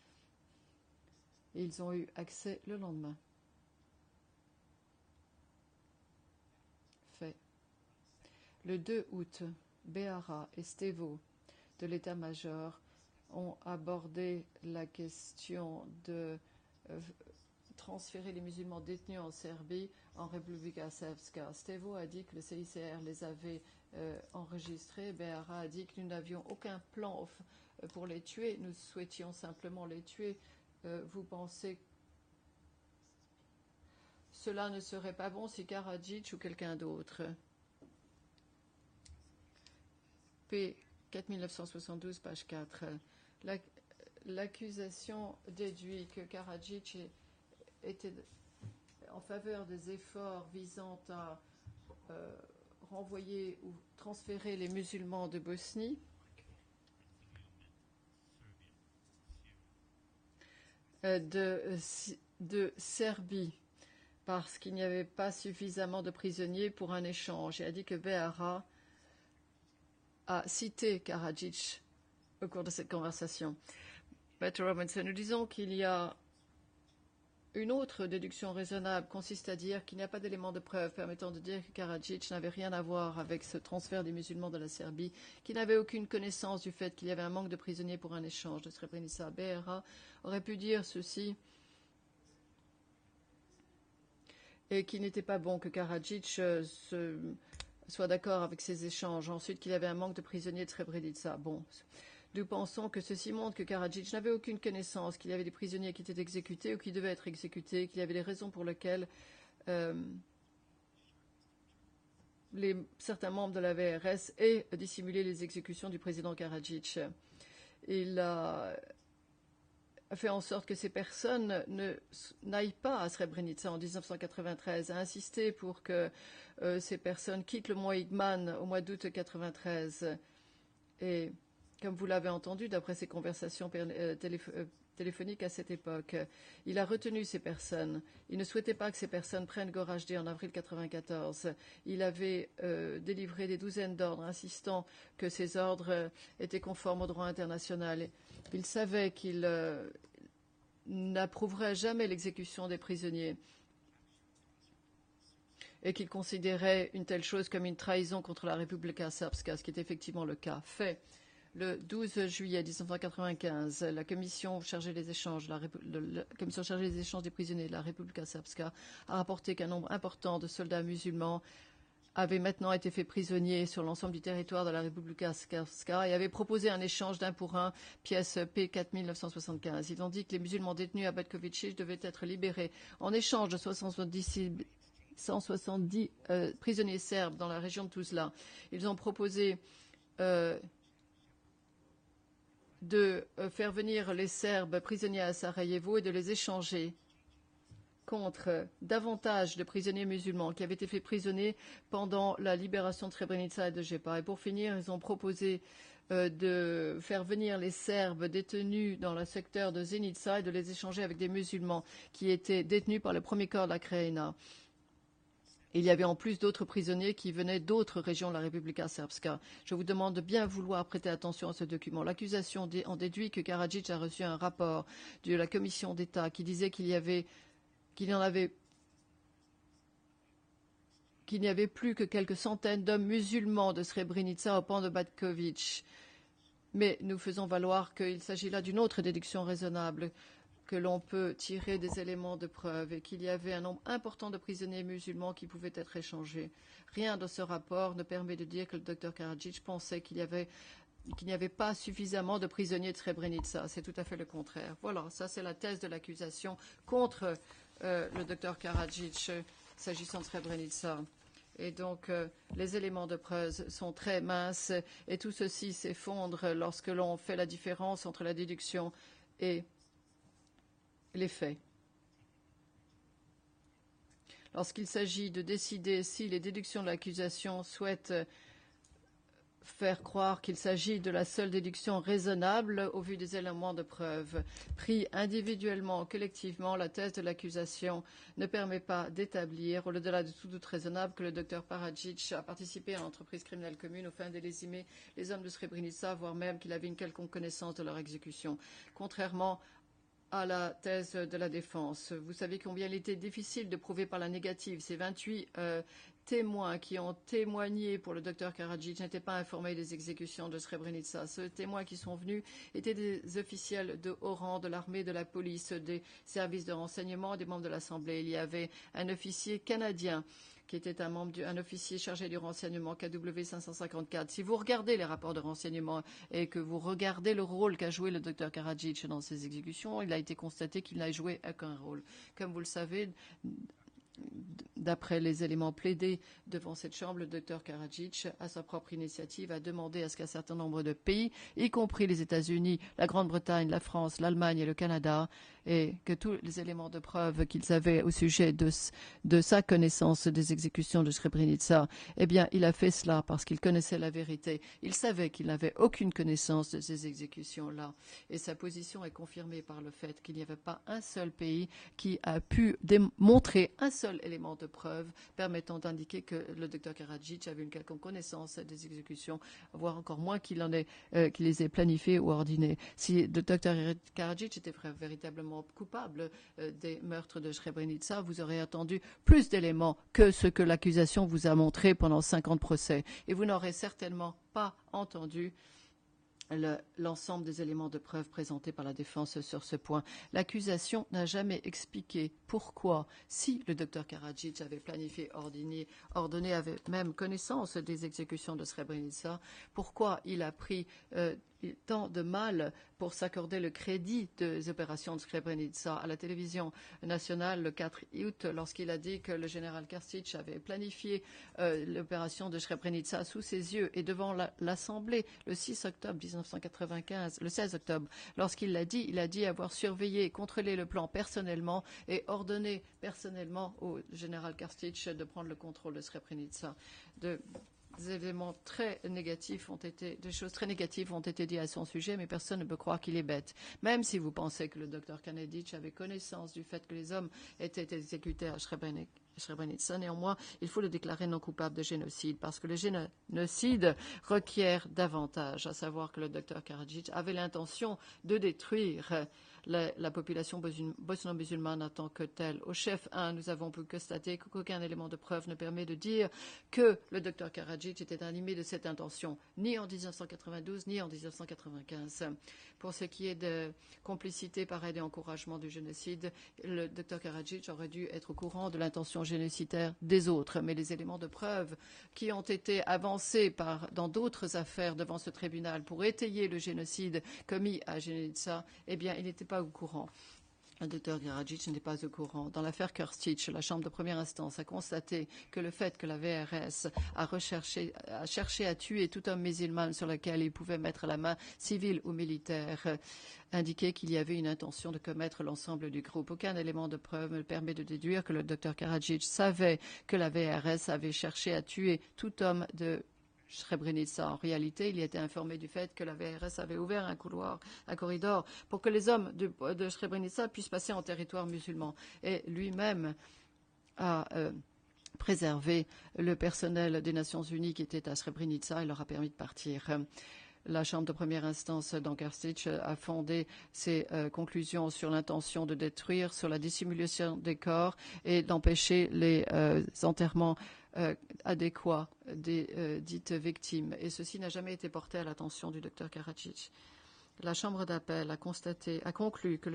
Et ils ont eu accès le lendemain. Fait. Le 2 août, Beara et Stevo de l'état-major ont abordé la question de transférer les musulmans détenus en Serbie en Republika Srpska. Stevo a dit que le CICR les avait enregistrés. Beara a dit que nous n'avions aucun plan pour les tuer. Nous souhaitions simplement les tuer. Vous pensez que cela ne serait pas bon si Karadzic ou quelqu'un d'autre? P 4972, page 4. L'accusation déduit que Karadzic était en faveur des efforts visant à renvoyer ou transférer les musulmans de Bosnie de Serbie parce qu'il n'y avait pas suffisamment de prisonniers pour un échange. Il a dit que Beara a cité Karadzic au cours de cette conversation. Maître Robinson, nous disons qu'il y a une autre déduction raisonnable, consiste à dire qu'il n'y a pas d'éléments de preuve permettant de dire que Karadzic n'avait rien à voir avec ce transfert des musulmans de la Serbie, qu'il n'avait aucune connaissance du fait qu'il y avait un manque de prisonniers pour un échange de Srebrenica. Beara aurait pu dire ceci et qu'il n'était pas bon que Karadzic soit d'accord avec ces échanges. Ensuite, qu'il y avait un manque de prisonniers de Srebrenica. Bon, nous pensons que ceci montre que Karadzic n'avait aucune connaissance, qu'il y avait des prisonniers qui étaient exécutés ou qui devaient être exécutés, qu'il y avait des raisons pour lesquelles certains membres de la VRS aient dissimulé les exécutions du président Karadzic. Il a fait en sorte que ces personnes n'aillent pas à Srebrenica en 1993, a insisté pour que ces personnes quittent le mont Igman au mois d'août 1993. Et comme vous l'avez entendu, d'après ses conversations téléphoniques à cette époque, il a retenu ces personnes. Il ne souhaitait pas que ces personnes prennent Goražde en avril 1994. Il avait délivré des douzaines d'ordres insistant que ces ordres étaient conformes au droit international. Il savait qu'il n'approuverait jamais l'exécution des prisonniers et qu'il considérait une telle chose comme une trahison contre la Republika Srpska, ce qui est effectivement le cas. Fait. Le 12 juillet 1995, la commission chargée des échanges, des prisonniers de la Republika Srpska a rapporté qu'un nombre important de soldats musulmans avaient maintenant été faits prisonniers sur l'ensemble du territoire de la Republika Srpska et avait proposé un échange d'un pour un, pièce P 4975. Ils ont dit que les musulmans détenus à Batković devaient être libérés en échange de 170 prisonniers serbes dans la région de Tuzla. Ils ont proposé de faire venir les Serbes prisonniers à Sarajevo et de les échanger contre davantage de prisonniers musulmans qui avaient été faits prisonniers pendant la libération de Srebrenica et de Jepa. Et pour finir, ils ont proposé de faire venir les Serbes détenus dans le secteur de Zenica et de les échanger avec des musulmans qui étaient détenus par le premier corps de la Krajina. Il y avait en plus d'autres prisonniers qui venaient d'autres régions de la Republika Srpska. Je vous demande de bien vouloir prêter attention à ce document. L'accusation en déduit que Karadzic a reçu un rapport de la commission d'État qui disait qu'il n'y avait plus que quelques centaines d'hommes musulmans de Srebrenica au pont de Batković. Mais nous faisons valoir qu'il s'agit là d'une autre déduction raisonnable, que l'on peut tirer des éléments de preuve et qu'il y avait un nombre important de prisonniers musulmans qui pouvaient être échangés. Rien de ce rapport ne permet de dire que le docteur Karadzic pensait qu'il y avait qu'il n'y avait pas suffisamment de prisonniers de Srebrenica. C'est tout à fait le contraire. Voilà, ça c'est la thèse de l'accusation contre le docteur Karadzic s'agissant de Srebrenica. Et donc, les éléments de preuve sont très minces et tout ceci s'effondre lorsque l'on fait la différence entre la déduction et les faits. Lorsqu'il s'agit de décider si les déductions de l'accusation souhaitent faire croire qu'il s'agit de la seule déduction raisonnable au vu des éléments de preuve. Pris individuellement ou collectivement, la thèse de l'accusation ne permet pas d'établir, au-delà de tout doute raisonnable, que le docteur Karadzic a participé à l'entreprise criminelle commune aux fins d'élésimer les hommes de Srebrenica, voire même qu'il avait une quelconque connaissance de leur exécution. Contrairement à la thèse de la défense. Vous savez combien il était difficile de prouver par la négative. Ces 28 témoins qui ont témoigné pour le docteur Karadzic n'étaient pas informés des exécutions de Srebrenica. Ces témoins qui sont venus étaient des officiels de haut rang de l'armée, de la police, des services de renseignement, des membres de l'Assemblée. Il y avait un officier canadien qui était un officier chargé du renseignement KW 554. Si vous regardez les rapports de renseignement et que vous regardez le rôle qu'a joué le docteur Karadzic dans ces exécutions, il a été constaté qu'il n'a joué aucun rôle. Comme vous le savez, d'après les éléments plaidés devant cette chambre, le docteur Karadzic, à sa propre initiative, a demandé à ce qu'un certain nombre de pays, y compris les États-Unis, la Grande-Bretagne, la France, l'Allemagne et le Canada, et que tous les éléments de preuve qu'ils avaient au sujet de sa connaissance des exécutions de Srebrenica, eh bien, il a fait cela parce qu'il connaissait la vérité. Il savait qu'il n'avait aucune connaissance de ces exécutions-là. Et sa position est confirmée par le fait qu'il n'y avait pas un seul pays qui a pu démontrer un seul élément de preuve permettant d'indiquer que le docteur Karadzic avait une quelconque connaissance des exécutions, voire encore moins qu'il les ait planifiées ou ordonnées. Si le docteur Karadzic était véritablement coupable des meurtres de Srebrenica, vous aurez attendu plus d'éléments que ce que l'accusation vous a montré pendant 50 procès. Et vous n'aurez certainement pas entendu l'ensemble des éléments de preuve présentés par la défense sur ce point. L'accusation n'a jamais expliqué pourquoi, si le docteur Karadzic avait planifié, ordonné, avait même connaissance des exécutions de Srebrenica, pourquoi il a pris tant de mal pour s'accorder le crédit des opérations de Srebrenica à la télévision nationale le 4 août, lorsqu'il a dit que le général Krstić avait planifié l'opération de Srebrenica sous ses yeux et devant l'Assemblée le 6 octobre 1995, le 16 octobre, lorsqu'il l'a dit, il a dit avoir surveillé et contrôlé le plan personnellement et ordonné personnellement au général Krstić de prendre le contrôle de Srebrenica. Des éléments très négatifs des choses très négatives ont été dites à son sujet, mais personne ne peut croire qu'il est bête. Même si vous pensez que le docteur Karadzic avait connaissance du fait que les hommes étaient exécutés à Srebrenica, néanmoins, il faut le déclarer non coupable de génocide, parce que le génocide requiert davantage, à savoir que le docteur Karadzic avait l'intention de détruire la population bosno-musulmane en tant que telle. Au chef 1, nous avons pu constater qu'aucun élément de preuve ne permet de dire que le docteur Karadzic était animé de cette intention, ni en 1992, ni en 1995. Pour ce qui est de complicité par aide et encouragement du génocide, le docteur Karadzic aurait dû être au courant de l'intention génocidaire des autres. Mais les éléments de preuve qui ont été avancés dans d'autres affaires devant ce tribunal pour étayer le génocide commis à Srebrenica, eh bien, il n'était pas au courant. Le docteur Karadzic n'est pas au courant. Dans l'affaire Krstić, la Chambre de première instance a constaté que le fait que la VRS a cherché à tuer tout homme musulman sur lequel il pouvait mettre la main, civile ou militaire, indiquait qu'il y avait une intention de commettre l'ensemble du groupe. Aucun élément de preuve me permet de déduire que le docteur Karadzic savait que la VRS avait cherché à tuer tout homme de Srebrenica. En réalité, il était informé du fait que la VRS avait ouvert un corridor pour que les hommes de Srebrenica puissent passer en territoire musulman. Et lui-même a préservé le personnel des Nations Unies qui était à Srebrenica et leur a permis de partir. La Chambre de première instance dans Krstić a fondé ses conclusions sur l'intention de détruire, sur la dissimulation des corps et d'empêcher les enterrements adéquats des dites victimes. Et ceci n'a jamais été porté à l'attention du docteur Karadzic. La Chambre d'appel a conclu que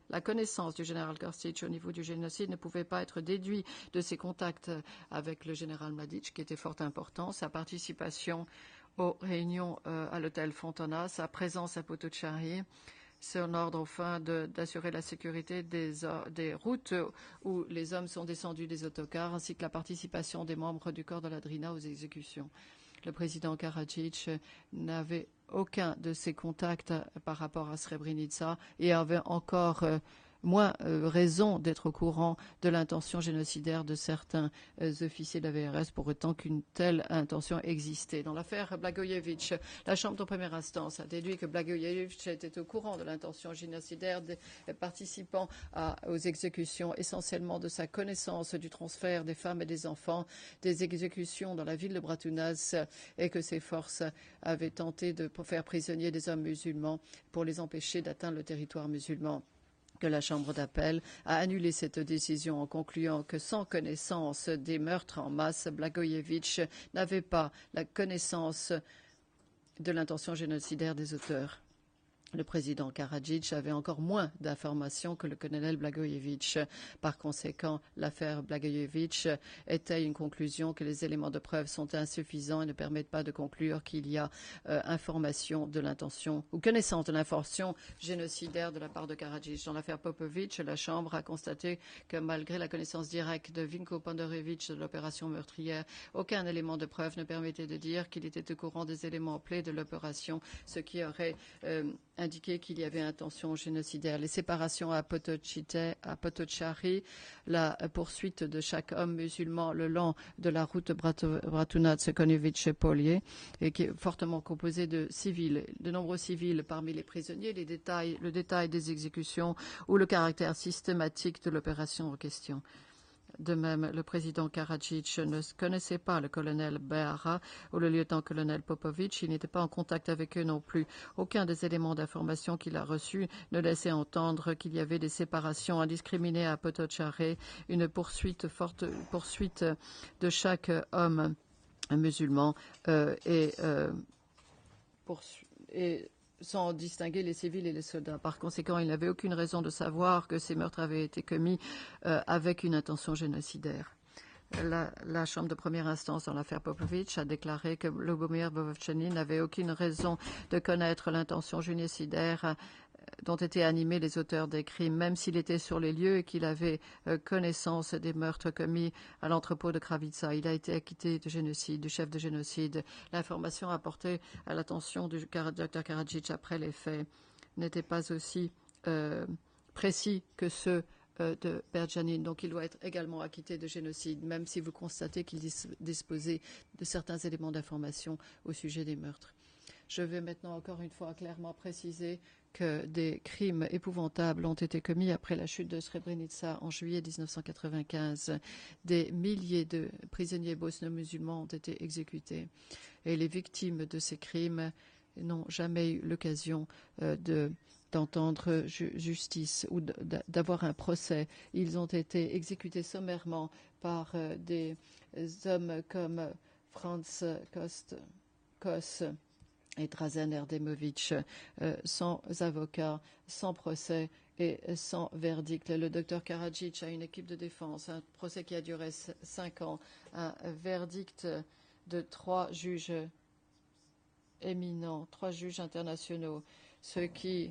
la connaissance du général Krstić au niveau du génocide ne pouvait pas être déduite de ses contacts avec le général Mladic, qui était fort important. Sa participation aux réunions à l'hôtel Fontana, sa présence à Potocari, son ordre enfin d'assurer la sécurité des routes où les hommes sont descendus des autocars, ainsi que la participation des membres du corps de la Drina aux exécutions. Le président Karadzic n'avait aucun de ces contacts par rapport à Srebrenica et avait encore moins raison d'être au courant de l'intention génocidaire de certains officiers de la VRS, pour autant qu'une telle intention existait. Dans l'affaire Blagojevic, la Chambre de première instance a déduit que Blagojevic était au courant de l'intention génocidaire des participants aux exécutions, essentiellement de sa connaissance du transfert des femmes et des enfants, des exécutions dans la ville de Bratunac, et que ses forces avaient tenté de faire prisonniers des hommes musulmans pour les empêcher d'atteindre le territoire musulman. Que la Chambre d'appel a annulé cette décision en concluant que sans connaissance des meurtres en masse, Blagojevic n'avait pas la connaissance de l'intention génocidaire des auteurs. Le président Karadzic avait encore moins d'informations que le colonel Blagojevic. Par conséquent, l'affaire Blagojevic était une conclusion que les éléments de preuve sont insuffisants et ne permettent pas de conclure qu'il y a information de l'intention ou connaissance de l'intention génocidaire de la part de Karadzic. Dans l'affaire Popovic, la Chambre a constaté que malgré la connaissance directe de Vinko Pandorevich de l'opération meurtrière, aucun élément de preuve ne permettait de dire qu'il était au courant des éléments clés de l'opération, ce qui aurait indiqué qu'il y avait intention génocidaire. Les séparations à Potocari, la poursuite de chaque homme musulman le long de la route Bratunac-Konjevic-Polier, et qui est fortement composée de civils, de nombreux civils parmi les prisonniers, le détail des exécutions ou le caractère systématique de l'opération en question. De même, le président Karadzic ne connaissait pas le colonel Behara ou le lieutenant-colonel Popovic. Il n'était pas en contact avec eux non plus. Aucun des éléments d'information qu'il a reçus ne laissait entendre qu'il y avait des séparations indiscriminées à Potocari, une poursuite de chaque homme musulman et sans distinguer les civils et les soldats. Par conséquent, il n'avait aucune raison de savoir que ces meurtres avaient été commis avec une intention génocidaire. La Chambre de première instance dans l'affaire Popovic a déclaré que Lubomir Bovchany n'avait aucune raison de connaître l'intention génocidaire dont étaient animés les auteurs des crimes, même s'il était sur les lieux et qu'il avait connaissance des meurtres commis à l'entrepôt de Kravitsa. Il a été acquitté de génocide, du chef de génocide. L'information apportée à l'attention du Dr Karadzic après les faits n'était pas aussi précis que ceux de Berjanin. Donc il doit être également acquitté de génocide, même si vous constatez qu'il disposait de certains éléments d'information au sujet des meurtres. Je vais maintenant encore une fois clairement préciser que des crimes épouvantables ont été commis après la chute de Srebrenica en juillet 1995. Des milliers de prisonniers bosno-musulmans ont été exécutés et les victimes de ces crimes n'ont jamais eu l'occasion d'entendre justice ou d'avoir un procès. Ils ont été exécutés sommairement par des hommes comme Franz Kos et Drazen Erdemovic, sans avocat, sans procès et sans verdict. Le docteur Karadzic a une équipe de défense, un procès qui a duré 5 ans, un verdict de 3 juges éminents, 3 juges internationaux, ce qui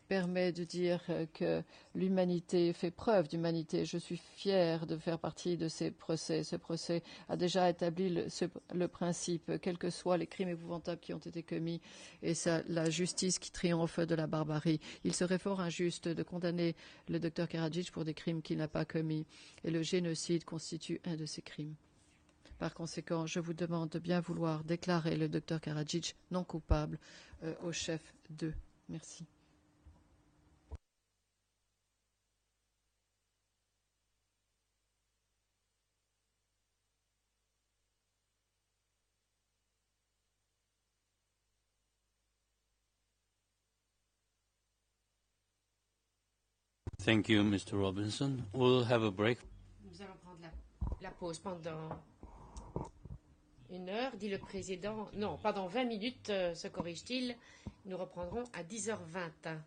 permet de dire que l'humanité fait preuve d'humanité. Je suis fière de faire partie de ces procès. Ce procès a déjà établi le principe, quels que soient les crimes épouvantables qui ont été commis, et la justice qui triomphe de la barbarie. Il serait fort injuste de condamner le docteur Karadzic pour des crimes qu'il n'a pas commis, et le génocide constitue un de ces crimes. Par conséquent, je vous demande de bien vouloir déclarer le docteur Karadzic non coupable au chef 2. Merci. Thank you, Mr. Robinson. We'll have a break. Nous allons prendre la pause pendant 1 heure, dit le président. Non, pendant 20 minutes, se corrige-t-il. Nous reprendrons à 10h20.